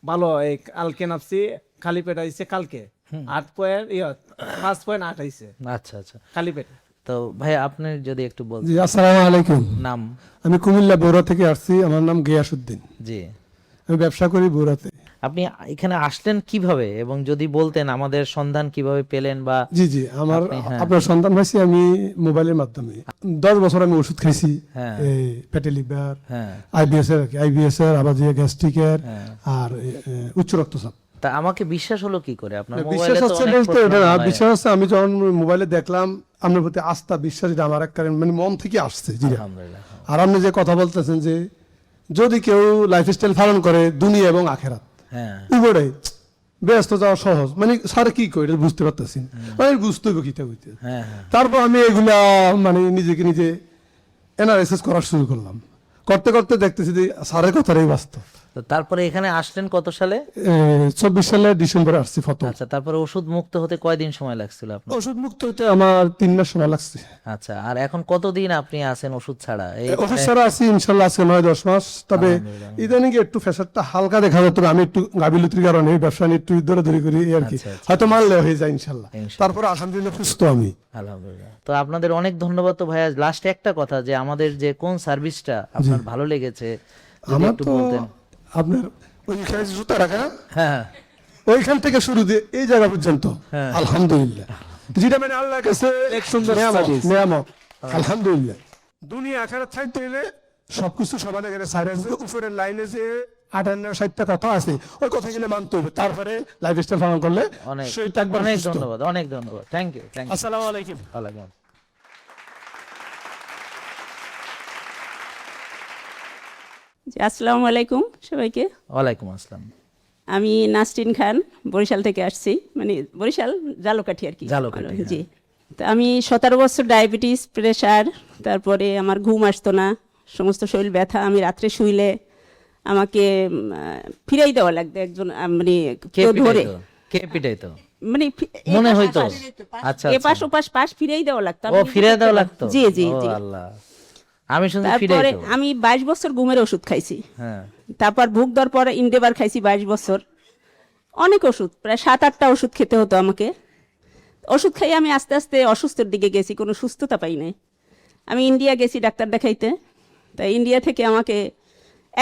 ভালো, এই কালকে নাপছি, খালি পেট আইছে কালকে 5.8 আইছে। আচ্ছা আচ্ছা, খালি পেট। তো ভাই আপনি যদি একটু বলতেন। জি আসসালামু আলাইকুম। নাম? আমি কুমিল্লা বগুড়া থেকে আসছি, আমার নাম গিয়াসউদ্দিন। জি। আমি ব্যবসা করি বগুড়াতে। আপনি এখানে আসলেন কিভাবে এবং যদি বলতেন আমাদের সন্ধান কিভাবে পেলেন বা? জি জি, আমার আপনার সন্তান হয়েছে আমি মোবাইলের মাধ্যমে। 10 বছর আমি ওষুধ খাইছি, এই পেটে লিভার, আইবিএস এর, আবার যে গ্যাস্ট্রিকের আর উচ্চ রক্তচাপ। তা আমাকে বিশ্বাস হলো কি করে আপনার? বিশ্বাস হচ্ছে বলতে এটা না, বিশ্বাস হচ্ছে আমি যখন মোবাইলে দেখলাম আপনার প্রতি আস্থা বিশ্বাস, এটা আমার একটা মানে মন থেকে আসছে। জি আলহামদুলিল্লাহ। আর আপনি যে কথা বলতেছেন যে যদি কেউ লাইফস্টাইল পালন করে দুনিয়া এবং আখেরাত উভয়টাই ব্যস্ত যাওয়া সহজ, মানে স্যার কি কই এটা বুঝতে পারতেছি, মানে বুঝতে হবে কিটা হইতে। তারপর আমি এগুলা মানে নিজেকে নিজে অ্যানালাইসিস করা শুরু করলাম, করতে করতে দেখতেছি যে স্যারের কথাটাই বাস্তব। তারপরে এখানে আসলেন কত সালে? 24 সালে ডিসেম্বরে আসছি প্রথম। আচ্ছা, তারপরে ওষুধ মুক্ত হতে কয়দিন সময় লাগছিল আপনার? ওষুধ মুক্ত হতে আমার 3 মাস সময় লাগছে। আচ্ছা, আর এখন কতদিন আপনি আছেন ওষুধ ছাড়া? ওষুধ ছাড়া আছি ইনশাল্লাহ আজকে 9-10 মাস। তবে ইদানিং একটু প্রেশারটা হালকা দেখা যায়, তবে আমি একটু গাফিলতির কারণে ব্যবসা নিয়ে একটু দৌড়াদৌড়ি করি আর কি, হয়তো মানলে হয়ে যায় ইনশাল্লাহ। তারপর আলহামদুলিল্লাহ সুস্থ আমি। আলহামদুলিল্লাহ। তো আপনাদের অনেক ধন্যবাদ। তো ভাইয়া লাস্ট একটা কথা, যে আমাদের যে কোন সার্ভিসটা আপনার ভালো লেগেছে যদি একটু বলতেন। আপনার ওইখানে জুতা রাখা, হ্যাঁ ওইখান থেকে শুরু দিয়ে এই জায়গা পর্যন্ত আলহামদুলিল্লাহ, যেটা মানে আল্লাহর কাছে এক সুন্দর নিয়ামত। আলহামদুলিল্লাহ, দুনিয়া আখিরাত চাইতে গেলে সবকিছু সমান এখানে সাইরাজে উপরের লাইনে যে 58-60টা কথা আছে, ওই কথা গেলে মানতে হবে, তারপরে লাইফস্টাইল পালন করলে অনেক সেটা একবার অনেক সুস্থ। ধন্যবাদ, অনেক ধন্যবাদ। Thank you. আসসালামু আলাইকুম। ওয়ালাইকুম। আসসালামু আলাইকুম সবাইকে। ওয়ালাইকুম আসসালাম। আমি নাসরিন খান, বরিশাল থেকে আসছি, মানে বরিশাল জালকাঠি আর কি। জালকাঠি, জি। তো আমি 17 বছর ডায়াবেটিস, প্রেশার, তারপরে আমার ঘুম আসতো না, সমস্ত শরীর ব্যথা, আমি রাত্রে শুইলে আমাকে ফিরাই দেওয়া লাগতো একজন, মানে কেউ ধরে কে পিটাইতো মানে মনে হইতো। আচ্ছা, এপাশ ওপাশ পাশ ফিরাই দেওয়া লাগতো। ও ফিরাই দেওয়া লাগতো? জি জি জি। আল্লাহ, আমি শুনছি তারপরে ফিরাইতো। আমি 22 বছর ঘুমের ওষুধ খাইছি। হ্যাঁ। তারপর ভুক দেওয়ার পরে ইন্ডেবার খাইছি 22 বছর, অনেক ওষুধ, প্রায় 7-8টা ওষুধ খেতে হতো আমাকে। ওষুধ খাই আমি আস্তে আস্তে অসুস্থের দিকে গেছি, কোনো সুস্থতা পাই নাই। আমি ইন্ডিয়া গেছি ডাক্তার দেখাইতে, তাই ইন্ডিয়া থেকে আমাকে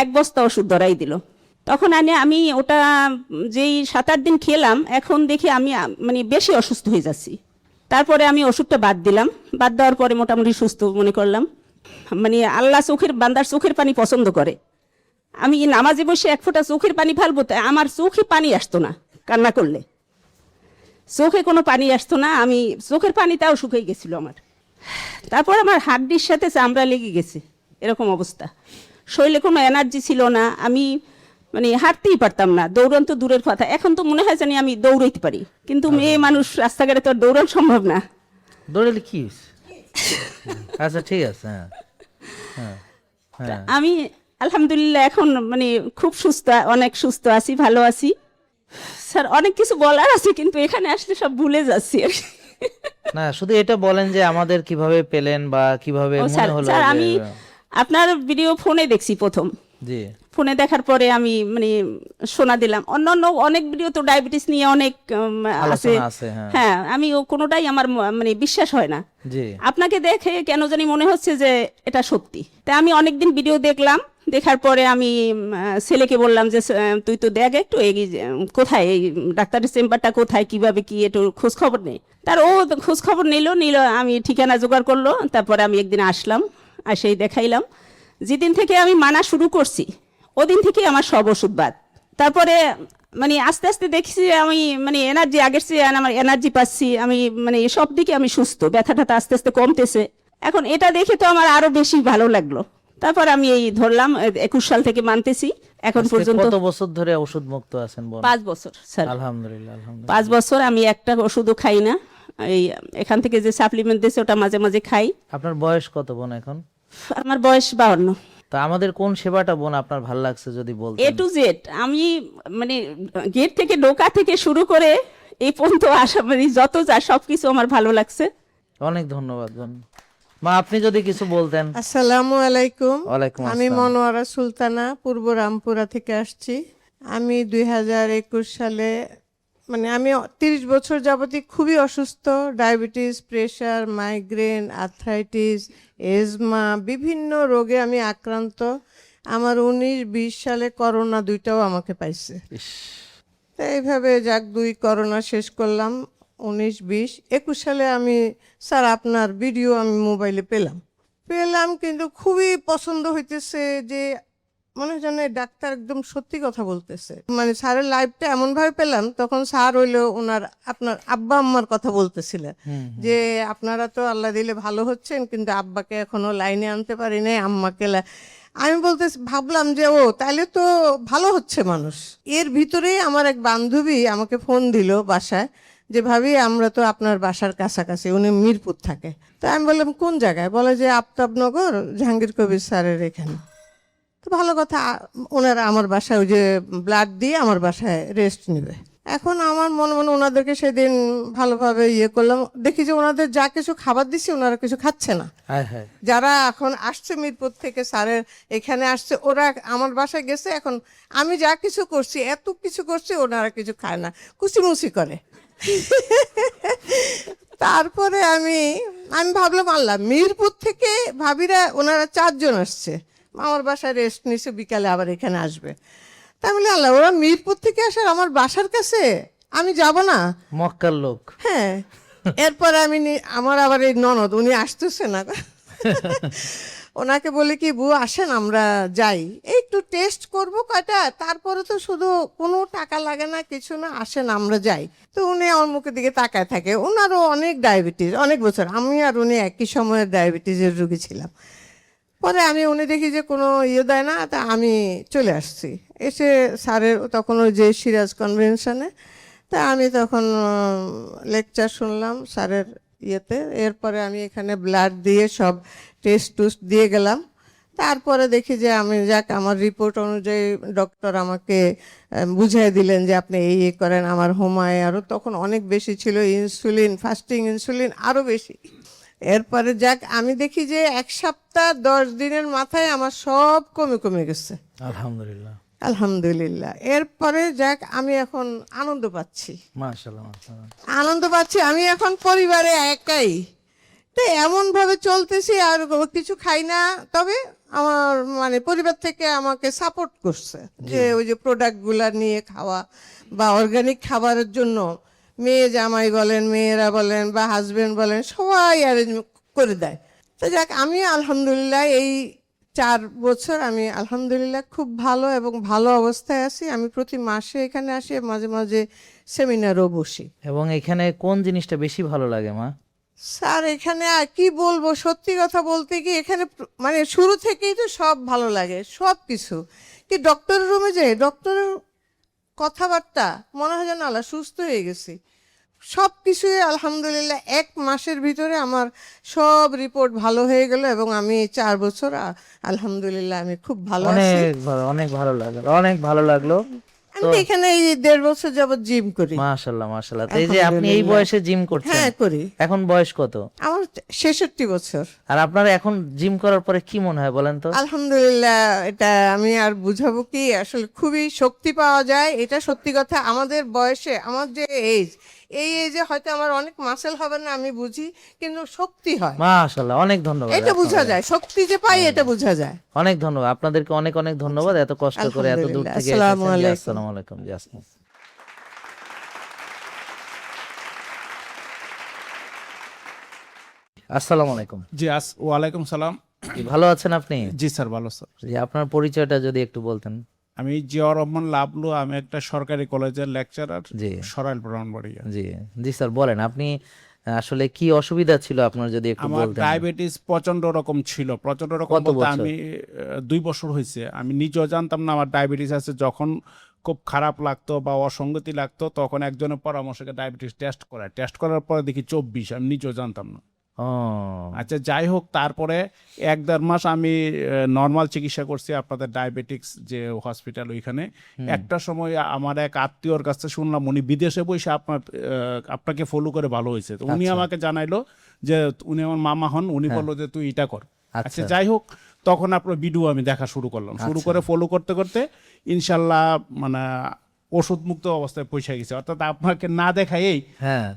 1 বস্তা ওষুধ ধরাই দিল। তখন আমি ওটা যেই 7-8 দিন খেলাম, এখন দেখি আমি মানে বেশি অসুস্থ হয়ে যাচ্ছি। তারপরে আমি ওষুধটা বাদ দিলাম, বাদ দেওয়ার পরে মোটামুটি সুস্থ মনে করলাম। মানে আল্লাহ বান্দার চোখের পানি পছন্দ করে। আমি নামাজে বসে 1 ফোঁটা চোখের পানি ফেলবো, তাই আমার চোখে পানি আসতো না, কান্না করলে চোখে কোনো পানি আসতো না, আমি চোখের পানিটাও শুকিয়ে গেছিল আমার। তারপর আমার হাড্ডির সাথে চামড়া লেগে গেছে, এরকম অবস্থা, শরীরে কোনো এনার্জি ছিল না, আমি মানে হাঁটতেই পারতাম না, দৌড়ান তো দূরের কথা। এখন তো মনে হয় জানি আমি দৌড়াইতে পারি, কিন্তু মেয়ে মানুষ রাস্তাঘাটে তো আর দৌড়ানো সম্ভব না। দৌড়ালে কি হয়েছে? আচ্ছা ঠিক আছে, হ্যাঁ হ্যাঁ হ্যাঁ। আমি আলহামদুলিল্লাহ এখন মানে খুব সুস্থ, অনেক সুস্থ আছি, ভালো আছি। স্যার অনেক কিছু বলার আছে কিন্তু এখানে আসলে সব ভুলে যাচ্ছি আর কি। না শুধু এটা বলেন যে আমাদের কিভাবে পেলেন বা কিভাবে ও মনে স্যার, হলো স্যার যে- আমি আপনার ভিডিও ফোনে দেখছি প্রথম। জি ফোনে দেখার পরে আমি মানে শোনা দিলাম, অন্যান্য অনেক ভিডিও তো ডায়াবেটিস নিয়ে অনেক আছে। আলোচনা আছে, হ্যাঁ। হ্যাঁ, আমি ও কোনোটাই আমার মানে বিশ্বাস হয় না। জি আপনাকে দেখে কেন জানি মনে হচ্ছে যে এটা সত্যি। তাই আমি অনেকদিন ভিডিও দেখলাম, দেখার পরে আমি ছেলেকে বললাম যে তুই তো দেখ একটু কোথায় এই ডাক্তারের চেম্বারটা কোথায়, কিভাবে কি একটু খোঁজ খবর নেই। তার ও খোঁজ খবর নিল, আমি ঠিকানা জোগাড় করলো, তারপরে আমি একদিন আসলাম, সেই দেখাইলাম। যেদিন থেকে আমি মানা শুরু করছি ওদিন থেকে আমার সব ওষুধ বাদ। তারপরে মানে আস্তে আস্তে দেখছি আমি মানে এনার্জি আগের চেয়ে আমার এনার্জি পাচ্ছি, আমি মানে সব দিকে আমি সুস্থ, ব্যথা ট্যাথা আস্তে আস্তে কমতেছে। এখন এটা দেখে তো আমার আরো বেশি ভালো লাগলো। তারপর আমি এই ধরলাম 21 সাল থেকে মানতেছি এখন আজকে পর্যন্ত। কত বছর ধরে ওষুধ মুক্ত আছেন বলেন? 5 বছর স্যার। আলহামদুলিল্লাহ আলহামদুলিল্লাহ। 5 বছর আমি একটা ওষুধও খাই না। এই এখান থেকে যে সাপ্লিমেন্ট দিয়েছে ওটা মাঝে মাঝে খাই। আপনার বয়স কত বোন এখন? আমার বয়স 52। তা আমাদের কোন সেবাটা বোন আপনার ভালো লাগছে যদি বলতেন? A to Z আমি মানে গেট থেকে ঢোকা থেকে শুরু করে এই পর্যন্ত আসা মানে যত যা সবকিছু আমার ভালো লাগছে। অনেক ধন্যবাদ বোন। মা আপনি যদি কিছু বলতেন। আসসালামু আলাইকুম। ওয়ালাইকুম আমি আসসালাম। মনোয়ারা সুলতানা, পূর্ব রামপুরা থেকে আসছি। আমি 2021 সালে মানে আমি 30 বছর যাবতই খুবই অসুস্থ, diabetes, pressure, migraine, arthritis, asthma, বিভিন্ন রোগে আমি আক্রান্ত। আমার 19-20 সালে করোনা দুইটাও আমাকে পাইছে। তো এইভাবে যাক 2 করোনা শেষ করলাম, 19-20। 21 সালে আমি স্যার আপনার ভিডিও আমি মোবাইলে পেলাম কিন্তু খুবই পছন্দ হইতেছে যে মনে হয় যেন এই ডাক্তার একদম সত্যি কথা বলতেছে। মানে স্যারের লাইভটা এমনভাবে পেলাম, তখন স্যার হইলো ওনার আপনার আব্বা আম্মার কথা বলতেছিলেন যে আপনারা তো আল্লাহ দিলে ভালো হচ্ছেন, কিন্তু আব্বাকে এখনো লাইনে আনতে পারি নাই, আম্মাকে আমি ভাবলাম যে ও তাহলে তো ভালো হচ্ছে মানুষ। এর ভিতরেই আমার এক বান্ধবী আমাকে ফোন দিল বাসায় যে ভাবি আমরা তো আপনার বাসার কাছাকাছি, উনি মিরপুর থাকে। তো আমি বললাম কোন জায়গায়? বলে যে আফতাবনগর, জাহাঙ্গীর কবির স্যারের এখানে। তো ভালো কথা, ওনারা আমার বাসায় ওই যে ব্লাড দিয়ে আমার বাসায় রেস্ট নেবে। এখন আমার মনে মনে ওনাদেরকে সেদিন ভালোভাবে করলাম, দেখি যে ওনাদের যা কিছু খাবার দিছি ওনারা কিছু খাচ্ছে না। যারা এখন আসছে মিরপুর থেকে স্যারের এখানে আসছে, ওরা আমার বাসায় গেছে, এখন আমি যা কিছু করছি এত কিছু করছি ওনারা কিছু খায় না, কুচিমুচি করে। তারপরে আমি ভাবলাম আল্লাহ, মিরপুর থেকে ভাবিরা ওনারা 4 জন আসছে আমার বাসায় রেস্ট নিছে, বিকালে আবার এখানে আসবে। তাই বলে আল্লাহ, ওরা মিরপুর থেকে আসার আমার বাসার কাছে আমি যাব না? মক্কার লোক। হ্যাঁ। এরপরে আমার আবার এই ননদ উনি আসতেছে না, ওনাকে বলি কি বউ আসেন আমরা যাই, একটু টেস্ট করব কয়টা, তারপরে তো শুধু কোনো টাকা লাগে না কিছু না, আসেন আমরা যাই। তো উনি আমার মুখের দিকে তাকায় থাকে। ওনারও অনেক ডায়াবেটিস, অনেক বছর, আমি আর উনি একই সময়ে ডায়াবেটিসের রোগী ছিলাম। পরে উনি দেখি যে কোনো দেয় না, তা আমি চলে আসছি। এসে স্যারের তখন ওই যে সিরাজ কনভেনশনে, তা আমি তখন লেকচার শুনলাম স্যারের এরপরে আমি এখানে ব্লাড দিয়ে সব টেস্ট টুস্ট দিয়ে গেলাম। তারপরে দেখি যে যাক আমার রিপোর্ট অনুযায়ী ডক্টর আমাকে বুঝিয়ে দিলেন যে আপনি এই করেন। আমার হোমায় আরও তখন অনেক বেশি ছিল, ইনসুলিন, ফাস্টিং ইনসুলিন আরও বেশি। এরপরে যাক আমি দেখি যে 1 সপ্তাহ 10 দিনের মাথায় আমার সব কমে গেছে। আলহামদুলিল্লাহ আলহামদুলিল্লাহ। এরপরে যাক আমি এখন আনন্দ পাচ্ছি, মাশাআল্লাহ মাশাআল্লাহ আনন্দ পাচ্ছি। আমি এখন পরিবারে একাই, তো এমনভাবে চলতেছি, আর কিছু খাই না। তবে আমার মানে পরিবার থেকে আমাকে সাপোর্ট করছে যে ওই যে প্রোডাক্টগুলা নিয়ে খাওয়া বা অর্গানিক খাবারের জন্য মেয়ে জামাই বলেন, মেয়েরা বলেন বা হাজবেন্ড বলেন, সবাই অ্যারেঞ্জ করে দেয়। তো যাক আমি আলহামদুলিল্লাহ এই 4 বছর আমি আলহামদুলিল্লাহ খুব ভালো এবং ভালো অবস্থায় আছি। আমি প্রতি মাসে এখানে আসি, মাঝে মাঝে সেমিনারও বসি। এবং এখানে কোন জিনিসটা বেশি ভালো লাগে মা? স্যার এখানে আর কি বলবো, সত্যি কথা বলতে কি এখানে মানে শুরু থেকেই তো সব ভালো লাগে, সব কিছু। কি ডক্টরের রুমে যাই, ডক্টরের কথাবার্তা মনে হয় যেন আল্লাহ সুস্থ হয়ে গেছি। সব কিছুই আলহামদুলিল্লাহ 1 মাসের ভিতরে আমার সব রিপোর্ট ভালো হয়ে গেল এবং আমি 4 বছর আলহামদুলিল্লাহ আমি খুব ভালো আছি। অনেক ভালো লাগলো, অনেক ভালো লাগলো। আমি তো এখানে এই 1.5 বছর যাবত জিম করি। মাশাআল্লাহ মাশাআল্লাহ। তো এই যে আপনি এই বয়সে জিম করছেন? হ্যাঁ করি। এখন বয়স কত? আমার 66 বছর। আর আপনার এখন জিম করার পরে কি মনে হয় বলেন তো? আলহামদুলিল্লাহ, এটা আমি আর বুঝাবো কি, আসলে খুবই শক্তি পাওয়া যায়, এটা সত্যি কথা। আমাদের বয়সে, আমার যে এজ, এই এজে হয়তো আমার অনেক মাসেল হবে না আমি বুঝি, কিন্তু শক্তি হয়। মাশাআল্লাহ, অনেক ধন্যবাদ। এটা বোঝা যায়, শক্তি যে পাই এটা বোঝা যায়। অনেক ধন্যবাদ আপনাদেরকে, অনেক অনেক ধন্যবাদ এত কষ্ট করে এত দূর থেকে এসেছেন। আসসালামু আলাইকুম। আসসালামু আলাইকুম। জি আসসালাম। আসসালামু আলাইকুম। জি ওয়ালাইকুম সালাম। কি ভালো আছেন আপনি? জি স্যার, ভালো স্যার। জি, আপনার পরিচয়টা যদি একটু বলতেন। আমি জিয়াউর রহমান লাবলু, আমি একটা সরকারি কলেজের লেকচারার, জি সরাইল ব্রাহ্মণবাড়িয়া। জি জি স্যার, বলেন আপনি আসলে কি অসুবিধা ছিল আপনার, যদি একটু আমার বলতেন। ডায়াবেটিস প্রচন্ড রকম ছিল, প্রচন্ড রকম কত বলতে বছর? আমি 2 বছর হয়েছে। আমি নিজেও জানতাম না আমার ডায়াবেটিস আছে। যখন খুব খারাপ লাগতো বা অসঙ্গতি লাগতো তখন একজনের পরামর্শকে ডায়াবেটিস টেস্ট করার পরে দেখি 24, আমি নিজেও জানতাম না। ও আচ্ছা, যাই হোক, তারপরে 1-1.5 মাস আমি নর্মাল চিকিৎসা করছি আপনাদের ডায়াবেটিক্স যে হসপিটাল ওইখানে। একটা সময় আমার এক আত্মীয়র কাছে শুনলাম উনি বিদেশে বসে আপনাকে ফলো করে ভালো হয়েছে। তো উনি আমাকে জানাইলো যে উনি আমার মামা হন, উনি বললো যে তুই এটা কর। আচ্ছা, যাই হোক, তখন আপনার ভিডিও আমি দেখা শুরু করলাম। শুরু করে ফলো করতে করতে ইনশাল্লাহ মানে ওষুধ মুক্ত অবস্থায় পৌঁছে গেছে। অর্থাৎ আপনাকে না দেখাই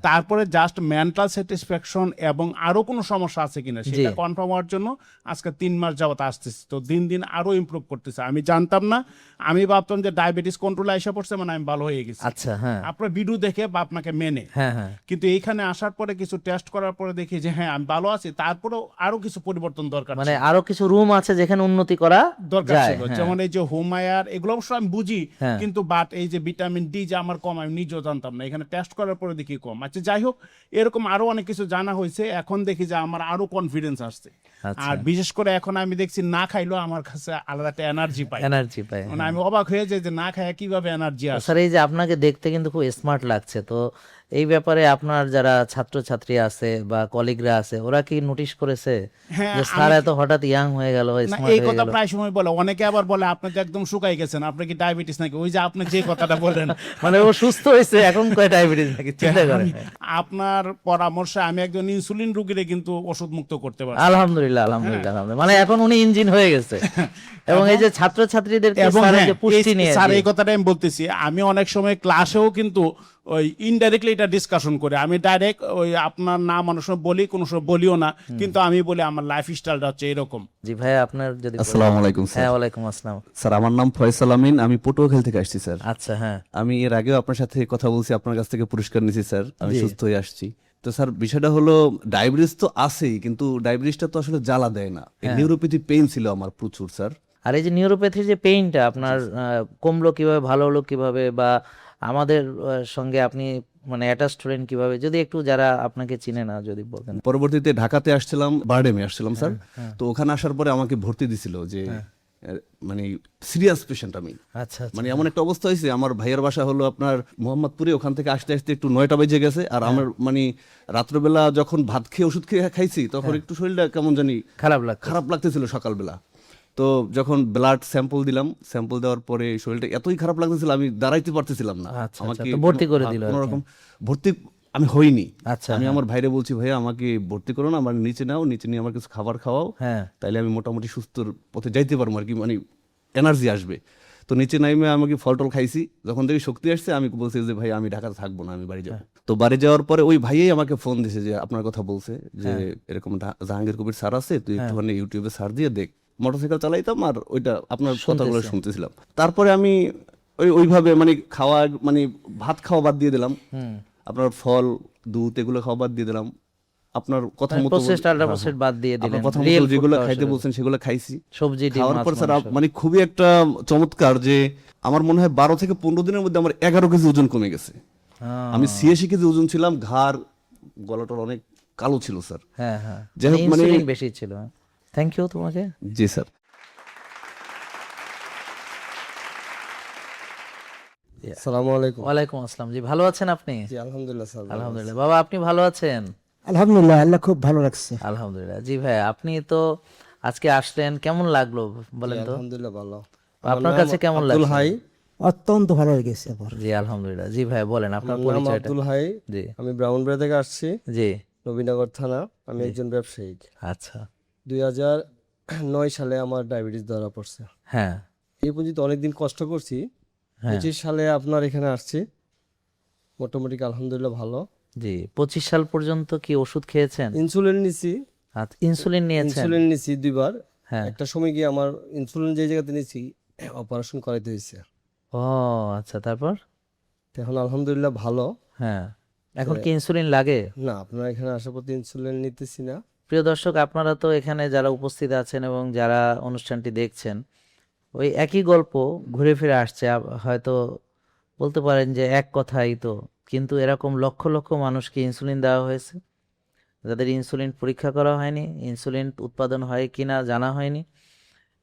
তারপরে জাস্ট মেন্টাল স্যাটিসফ্যাকশন এবং আরো কোনো সমস্যা আছে কিনা সেটা কনফার্ম হওয়ার জন্য আজকে 3 মাস যাবত আসতেছি। তো দিন দিন আরো ইমপ্রুভ করতেছে। আমি জানতাম না, আমি ভাবতাম যে ডায়াবেটিস কন্ট্রোলে এসে পড়ছে মানে আমি ভালো হয়ে গেছি। আচ্ছা, হ্যাঁ, আপনার ভিডিও দেখে বা আপনাকে মেনে। কিন্তু এইখানে আসার পরে কিছু টেস্ট করার পরে দেখি যে হ্যাঁ আমি ভালো আছি, তারপরেও আরো কিছু পরিবর্তন দরকার, মানে আরো কিছু রুম আছে যেখানে উন্নতি করা দরকার যায়। ছিল। যেমন এই যে হোমায়ার, এগুলো অবশ্য আমি বুঝি, কিন্তু বাট এই যে ভিটামিন ডি যে আমার কম, আমি নিজেও জানতাম না। এখানে টেস্ট করার পরে দেখি কম। আচ্ছা, যাই হোক, এরকম আরো অনেক কিছু জানা হয়েছে। এখন দেখি যে আমার আরো কনফিডেন্স আসছে। আর বিশেষ করে এখন আমি দেখছি না খাইলেও আমার কাছে আলাদা একটা এনার্জি পাই। মানে আমি অবাক হয়ে যাই যে না খায় কিভাবে এনার্জি আসে। স্যার, এই যে আপনাকে দেখতে কিন্তু খুব স্মার্ট লাগছে, তো এই ব্যাপারে আপনার যারা ছাত্রছাত্রী আছে বা কলিগরা আছে ওরা কি নোটিশ করেছে যে স্যার এত হঠাৎ ইয়াং হয়ে গেল, স্মার্ট এই হয়ে কথা গেল? প্রায় সময় বলে। অনেকে আবার বলে আপনি তো একদম শুকাই গেছেন, আপনি কি ডায়াবেটিস নাকি? ওই যে আপনি যে কথাটা বলেন মানে ও সুস্থ হয়েছে এখন কয় ডায়াবেটিস নাকি, চিন্তা করেন। আপনার পরামর্শে আমি একজন ইনসুলিন রোগীরে কিন্তু ওষুধ মুক্ত করতে পারি। আলহামদুলিল্লাহ, আলহামদুলিল্লাহ, আলহামদুলিল্লাহ। মানে এখন উনি ইঞ্জিন হয়ে গেছে। এবং এই যে ছাত্রছাত্রীদেরকে স্যারের যে পুষ্টি নিয়ে, স্যার এই কথাটা আমি বলতেছি, আমি অনেক সময় ক্লাসেও কিন্তু ওই ইনডাইরেক্টলি এটা ডিসকাশন করে। আমি ডাইরেক্ট ওই আপনার নাম অনেক সময় বলি, কোনো সময় বলিও না, কিন্তু আমি বলি আমার লাইফস্টাইলটা হচ্ছে এরকম। জি ভাই, আপনার যদি। আসসালামু আলাইকুম স্যার। হ্যাঁ, ওয়ালাইকুম আসসালাম স্যার। আমার নাম ফয়সাল আমিন, আমি পটুয়াখালী থেকে আসছি স্যার। আচ্ছা, হ্যাঁ, আমি এর আগেও আপনার সাথে কথা বলছি, আপনার কাছ থেকে পুরস্কার নিয়েছি স্যার, আমি সুস্থ হয়ে আসছি। তো স্যার বিষয়টা হলো ডায়াবেটিস তো আছেই, কিন্তু ডায়াবেটিসটা তো আসলে জ্বালা দেয় না। নিউরোপ্যাথি পেইন ছিল আমার প্রচুর স্যার। আর এই যে নিউরোপ্যাথির যে পেইনটা আপনার কমলো কিভাবে, ভালো হলো কিভাবে, বা আমাদের সঙ্গে আপনি মানে অ্যাটাচড হলেন কিভাবে, যদি একটু যারা আপনাকে চিনে না যদি বলতেন। পরবর্তীতে ঢাকাতে আসছিলাম, বারডেমে আসছিলাম স্যার। তো ওখানে আসার পরে আমাকে ভর্তি দিছিল যে মানে সিরিয়াস পেশেন্ট আমি। আচ্ছা, মানে এমন একটা অবস্থা হয়েছে, আমার ভাইয়ের বাসা হলো আপনার মোহাম্মদপুরে, ওখান থেকে আসতে আসতে একটু 9টা বেজে গেছে। আর আমার মানে রাত্রবেলা যখন ভাত খেয়ে ওষুধ খেয়ে খাইছি তখন একটু শরীরটা কেমন জানি খারাপ লাগতেছিল সকালবেলা। তো যখন ব্লাড স্যাম্পল দিলাম, স্যাম্পল দেওয়ার পরে শরীরটা এতই খারাপ লাগতেছিল আমি দাঁড়াইতে পারতেছিলাম না। আমাকে ভর্তি করে দিল। কোনো রকম ভর্তি আমি হইনি। আচ্ছা, আমি আমার ভাইরে বলছি ভাইয়া আমাকে ভর্তি করো না, আমার নিচে নাও, নিচে নিয়ে আমার কিছু খাবার খাওয়াও, তাইলে আমি মোটামুটি সুস্থর পথে যাইতে পারবো আর কি, মানে এনার্জি আসবে। তো নিচে নাইমে আমাকে ফল টল খাইছি, যখন থেকে শক্তি আসছে আমি বলছি যে ভাই আমি ঢাকাতে থাকবো না, আমি বাড়ি যাবো। তো বাড়ি যাওয়ার পরে ওই ভাইয়াই আমাকে ফোন দিছে যে আপনার কথা বলছে যে এরকম জাহাঙ্গীর কবির স্যার আছে, তুই একটুখানি ইউটিউবে সার্চ দিয়ে দেখ। মোটরসাইকেল চালাইতাম আর ওইটা আপনার কথাগুলো শুনতেছিলাম। তারপরে আমি ওইভাবে মানে খাওয়া, মানে ভাত খাওয়া বাদ দিয়ে দিলাম, আপনার ফল দুধ এগুলো খাওয়া বাদ দিয়ে দিলাম। আপনার কথা মতো বাদ দিয়ে দিলেন, কথা মতো যেগুলো খাইতে বলছেন সেগুলো খাইছি। সবজি খাওয়ার পর স্যার মানে খুবই একটা চমৎকার যে আমার মনে হয় 12 থেকে 15 দিনের মধ্যে আমার 11 কেজি ওজন কমে গেছে। আমি 86 কেজি ওজন ছিলাম, ঘাড় গলাটার অনেক কালো ছিল স্যার। হ্যাঁ হ্যাঁ, যাই হোক, মানে ইনসুলিন বেশি ছিল। থ্যাংক ইউ তোমাকে। জি স্যার। আসসালামু আলাইকুম। ওয়ালাইকুম আসসালাম। জি, ভালো আছেন আপনি? জি আলহামদুলিল্লাহ স্যার। আলহামদুলিল্লাহ। বাবা, আপনি ভালো আছেন? আলহামদুলিল্লাহ, আল্লাহ খুব ভালো রাখছে। আলহামদুলিল্লাহ। জি ভাই, আপনি তো আজকে আসলেন, কেমন লাগলো বলেন তো? আলহামদুলিল্লাহ ভালো। আপনার কাছে কেমন লাগলো? আব্দুল হাই, অত্যন্ত ভালো লেগেছে আমার। জি আলহামদুলিল্লাহ। জি ভাই বলেন আপনার আমার নাম পরিচয়টা। আব্দুল হাই। জি। আমি ব্রাহ্মণবাড়িয়া থেকে আসছি। জি। নবীনগর থানা। আমি একজন ব্যবসায়ী। আচ্ছা। 2009 সালে আমার ডায়াবেটিস ধরা পড়ছে। হ্যাঁ। এই পর্যন্ত অনেকদিন কষ্ট করছি। 25 সালে আপনার এখানে আসছি, মোটামুটি আলহামদুলিল্লাহ ভালো। জি। 25 সাল পর্যন্ত কি ওষুধ খেয়েছেন? ইনসুলিন নিছি। আচ্ছা, ইনসুলিন নিয়েছেন? ইনসুলিন নিছি 2 বার। হ্যাঁ। একটা সময় গিয়ে আমার ইনসুলিন যে জায়গাতে নিছি অপারেশন করাইতে হয়েছে। ও আচ্ছা, তারপর? এখন আলহামদুলিল্লাহ ভালো। হ্যাঁ। এখন কি ইনসুলিন লাগে? না, আপনারা এখানে আসার পর ইনসুলিন নিতেছি না। প্রিয় দর্শক, আপনারা তো এখানে যারা উপস্থিত আছেন এবং যারা অনুষ্ঠানটি দেখছেন, ওই একই গল্প ঘুরে ফিরে আসছে। হয়তো বলতে পারেন যে এক কথাই তো, কিন্তু এরকম লক্ষ লক্ষ মানুষকে ইনসুলিন দেওয়া হয়েছে, যাদের ইনসুলিন পরীক্ষা করা হয়নি, ইনসুলিন উৎপাদন হয় কিনা জানা হয়নি,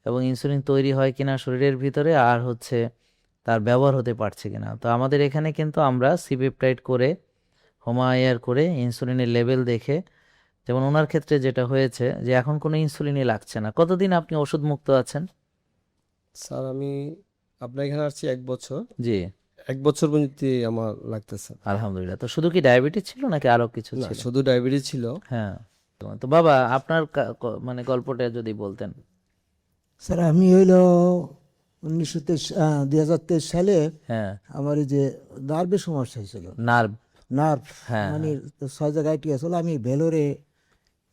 এবং ইনসুলিন তৈরি হয় কিনা শরীরের ভিতরে, আর হচ্ছে তার ব্যবহার হতে পারছে কিনা। তো আমাদের এখানে কিন্তু আমরা সিপেপটাইড করে, হোমায়ার করে, ইনসুলিনের লেভেল দেখে, যেমন ওনার ক্ষেত্রে যেটা হয়েছে যে এখন কোনো ইনসুলিনই লাগছে না। কতদিন আপনি ওষুধ মুক্ত আছেন? স্যার আমি আপনার এখানে আসছি 1 বছর। জি। 1 বছর পর্যন্ত আমার লাগতেছে। আলহামদুলিল্লাহ। তো শুধু কি ডায়াবেটিস ছিল নাকি আরো কিছু না, ছিল? শুধু ডায়াবেটিস ছিল। হ্যাঁ। তো বাবা, আপনার মানে গল্পটা যদি বলতেন। স্যার আমি হইলো 2023 সালে হ্যাঁ। আমার এই যে নার্ভের সমস্যা হয়েছিল। নার্ভ? হ্যাঁ, মানে 6 জায়গায় ঠিক আছে। আমি ভেলোরে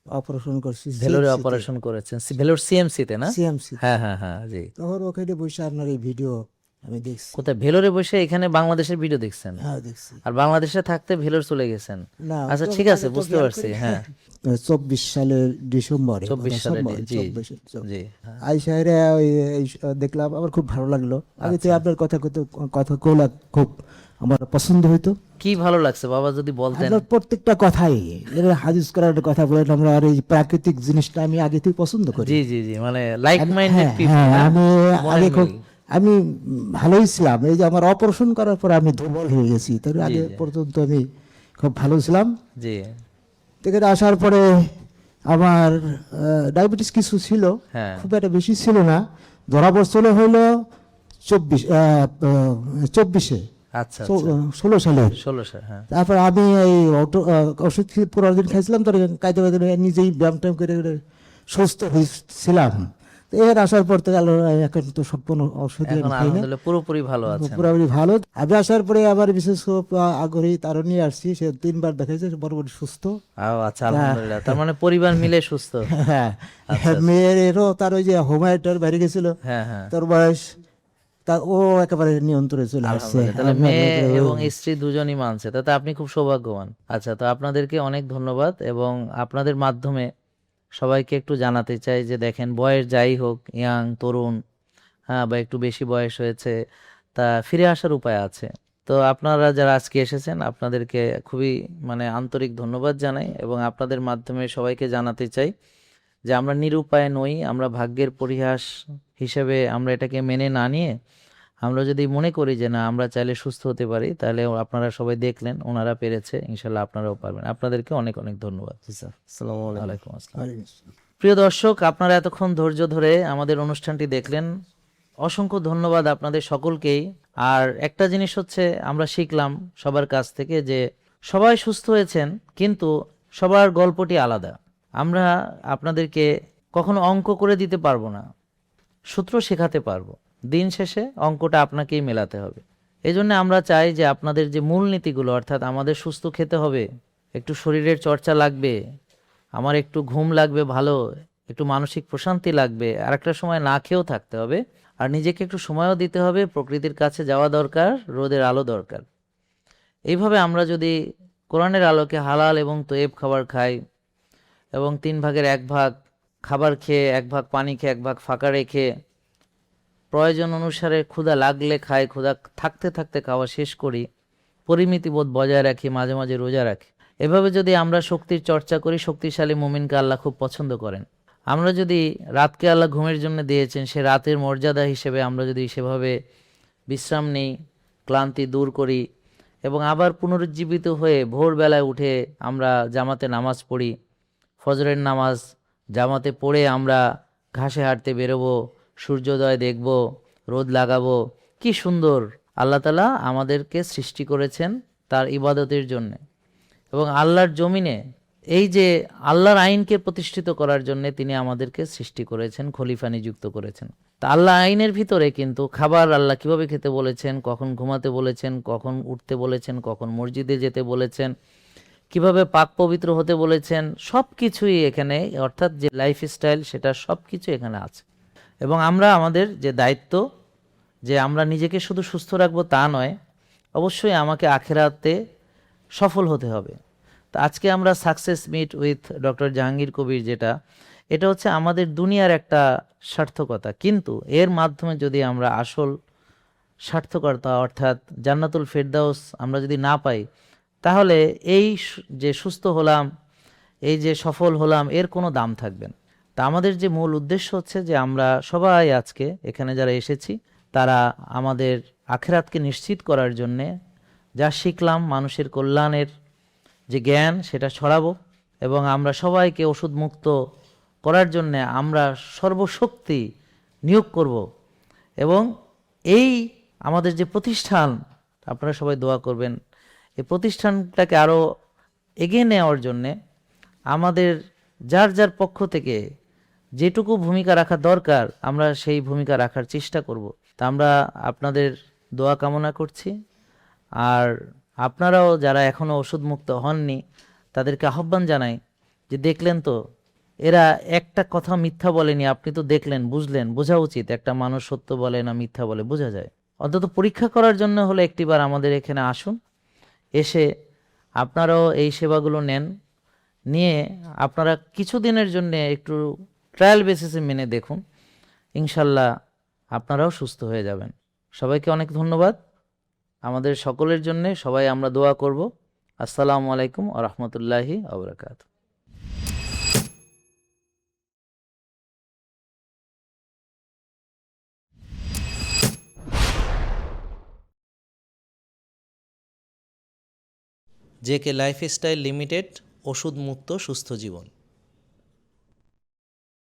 অপারেশন করছি। ভেলোরে অপারেশন করেছেন? ভেলোর সিএমসি তে না? সিএমসি। হ্যাঁ হ্যাঁ হ্যাঁ। জি। তখন ওখানে বসে আপনার এই ভিডিও আমি দেখছি। কোথায়? ভেলোরে বসে এখানে বাংলাদেশের ভিডিও দেখছেন? হ্যাঁ দেখছি। আর বাংলাদেশে থাকতে ভেলোর চলে গেছেন? না, আচ্ছা ঠিক আছে, বুঝতে পারছি। হ্যাঁ। 24 সালের ডিসেম্বরে। 24 সালে। জি জি। আইসারে দেখলাম, আমার খুব ভালো লাগলো। আমি তো আপনার কথা কইলা খুব আমার পছন্দ হইতো। কি ভালো লাগছে বাবা যদি বলতেন? আপনার প্রত্যেকটা কথাই হাদিস করার কথা বলেন, আমরা আর এই প্রাকৃতিক জিনিসটা আমি আগে থেকে পছন্দ করি। জি জি জি, মানে লাইক মাইন্ডেড পিপল। হ্যাঁ, আমি আগে খুব আমি ভালোই ছিলাম। এই যে আমার অপারেশন করার পর আমি দুর্বল হয়ে গেছি, তার আগে পর্যন্ত আমি খুব ভালো ছিলাম। জি। এখানে আসার পরে আমার ডায়াবেটিস কিছু ছিল, খুব একটা বেশি ছিল না। ধরা পড়ছিল হইলো 24-এ। আচ্ছা। 16 সালে। 16 সালে। হ্যাঁ। তারপর আমি এই ওষুধ 15 দিন খাইছিলাম, তার কাইতে নিজেই ব্যায়াম ট্যাম করে সুস্থ হয়েছিলাম। এর আসার পর থেকে এখন তো সম্পূর্ণ ওষুধ পুরোপুরি ভালো আছে, পুরোপুরি ভালো। আমি আসার পরে আবার বিশেষ আগ্রহী তারও নিয়ে আসছি, সে 3 বার দেখাইছে, বরাবর সুস্থ। আচ্ছা আলহামদুলিল্লাহ। তার মানে পরিবার মিলে সুস্থ। হ্যাঁ। মেয়েরও তার ওই যে হোমায়োটার বাইরে গেছিল, তার বয়স তা ও একেবারে নিয়ন্ত্রণে চলে আসছে। তাহলে মেয়ে এবং স্ত্রী দুজনই মানছে, তাতে আপনি খুব সৌভাগ্যবান। আচ্ছা, তো আপনাদেরকে অনেক ধন্যবাদ, এবং আপনাদের মাধ্যমে সবাইকে একটু জানাতে চাই যে দেখেন, বয়স যাই হোক, ইয়াং, তরুণ, হ্যাঁ, বা একটু বেশি বয়স হয়েছে, তা ফিরে আসার উপায় আছে। তো আপনারা যারা আজকে এসেছেন, আপনাদেরকে খুবই মানে আন্তরিক ধন্যবাদ জানাই, এবং আপনাদের মাধ্যমে সবাইকে জানাতে চাই যে আমরা নিরুপায় নই, আমরা ভাগ্যের পরিহাস হিসেবে আমরা এটাকে মেনে না নিয়ে আমরা যদি মনে করি যে না, আমরা চাইলে সুস্থ হতে পারি, তাহলে আপনারা সবাই দেখলেন ওনারা পেরেছে, ইনশাল্লাহ আপনারাও পারবেন। আপনাদেরকে অনেক অনেক ধন্যবাদ। ওয়ালাইকুম আসসালাম। প্রিয় দর্শক, আপনারা এতক্ষণ ধৈর্য ধরে আমাদের অনুষ্ঠানটি দেখলেন, অসংখ্য ধন্যবাদ আপনাদের সকলকেই। আর একটা জিনিস হচ্ছে, আমরা শিখলাম সবার কাছ থেকে যে সবাই সুস্থ হয়েছেন, কিন্তু সবার গল্পটি আলাদা। আমরা আপনাদেরকে কখনো অঙ্ক করে দিতে পারবো না, সূত্র শেখাতে পারবো, দিন শেষে অঙ্কটা আপনাকেই মেলাতে হবে। এই জন্য আমরা চাই যে আপনাদের যে মূলনীতিগুলো, অর্থাৎ আমাদের সুস্থ খেতে হবে, একটু শরীরের চর্চা লাগবে, আমার একটু ঘুম লাগবে ভালো, একটু মানসিক প্রশান্তি লাগবে, আর একটা সময় না খেয়েও থাকতে হবে, আর নিজেকে একটু সময়ও দিতে হবে, প্রকৃতির কাছে যাওয়া দরকার, রোদের আলো দরকার। এইভাবে আমরা যদি কোরআনের আলোকে হালাল এবং তৈব খাবার খাই, এবং 3 ভাগের 1 ভাগ খাবার খেয়ে, 1 ভাগ পানি খেয়ে, 1 ভাগ ফাঁকা রেখে, প্রয়োজন অনুসারে ক্ষুধা লাগলে খাই, ক্ষুধা থাকতে থাকতে খাওয়া শেষ করি, পরিমিতি বোধ বজায় রাখি, মাঝে মাঝে রোজা রাখি, এভাবে যদি আমরা শক্তির চর্চা করি, শক্তিশালী মুমিনকে আল্লাহ খুব পছন্দ করেন। আমরা যদি রাতকে আল্লাহ ঘুমের জন্য দিয়েছেন, সে রাতের মর্যাদা হিসেবে আমরা যদি সেভাবে বিশ্রাম নেই, ক্লান্তি দূর করি এবং আবার পুনরুজ্জীবিত হয়ে ভোরবেলায় উঠে আমরা জামাতে নামাজ পড়ি, ফজরের নামাজ জামাতে পড়ে আমরা ঘাসে হাঁটতে বেরোবো, সূর্যোদয় দেখব, রোদ লাগাবো, কি সুন্দর আল্লাহ তাআলা আমাদেরকে সৃষ্টি করেছেন তার ইবাদতের জন্যে। এবং আল্লাহর জমিনে এই যে আল্লাহর আইনকে প্রতিষ্ঠিত করার জন্য তিনি আমাদেরকে সৃষ্টি করেছেন, খলিফা নিযুক্ত করেছেন। তা আল্লাহ আইনের ভিতরে কিন্তু খাবার আল্লাহ কিভাবে খেতে বলেছেন, কখন ঘুমাতে বলেছেন, কখন উঠতে বলেছেন, কখন মসজিদে যেতে বলেছেন, কিভাবে পাক পবিত্র হতে বলেছেন, সব কিছুই এখানে, অর্থাৎ যে লাইফস্টাইল সেটা সব কিছু এখানে আছে। এবং আমরা আমাদের যে দায়িত্ব, যে আমরা নিজেকে শুধু সুস্থ রাখবো তা নয়, অবশ্যই আমাকে আখেরাতে সফল হতে হবে। তো আজকে আমরা success meet with doctor Jahangir Kabir, এটা হচ্ছে আমাদের দুনিয়ার একটা সার্থকতা, কিন্তু এর মাধ্যমে যদি আমরা আসল সার্থকতা অর্থাৎ জান্নাতুল ফেরদাউস আমরা যদি না পাই, তাহলে এই যে সুস্থ হলাম, এই যে সফল হলাম, এর কোনো দাম থাকবে না। তা আমাদের যে মূল উদ্দেশ্য হচ্ছে যে আমরা সবাই আজকে এখানে যারা এসেছি তারা আমাদের আখেরাতকে নিশ্চিত করার জন্যে যা শিখলাম, মানুষের কল্যাণের যে জ্ঞান সেটা ছড়াবো এবং আমরা সবাইকে ওষুধ মুক্ত করার জন্যে আমরা সর্বশক্তি নিয়োগ করব। এবং এই আমাদের যে প্রতিষ্ঠান, আপনারা সবাই দোয়া করবেন, এই প্রতিষ্ঠানটাকে আরও এগিয়ে নেওয়ার জন্যে আমাদের যার যার পক্ষ থেকে যেটুকু ভূমিকা রাখা দরকার আমরা সেই ভূমিকা রাখার চেষ্টা করব। তা আমরা আপনাদের দোয়া কামনা করছি। আর আপনারাও যারা এখনও ওষুধ মুক্ত হননি তাদেরকে আহ্বান জানাই যে দেখলেন তো এরা একটা কথা মিথ্যা বলেনি, আপনি তো দেখলেন, বুঝলেন, বোঝা উচিত একটা মানুষ সত্য বলে না মিথ্যা বলে, বোঝা যায়। অন্তত পরীক্ষা করার জন্য হলে একটিবার আমাদের এখানে আসুন, এসে আপনারাও এই সেবাগুলো নেন, নিয়ে আপনারা কিছুদিনের জন্য একটু ট্রায়াল বেসিসে মেনে দেখুন, ইনশাল্লাহ আপনারাও সুস্থ হয়ে যাবেন। সবাইকে অনেক ধন্যবাদ। আমাদের সকলের জন্য সবাই আমরা দোয়া করব। আসসালামু আলাইকুম ওয়া রাহমাতুল্লাহি ওয়া বারাকাতুহু। জেকে লাইফস্টাইল লিমিটেড, ওষুধ মুক্ত সুস্থ জীবন।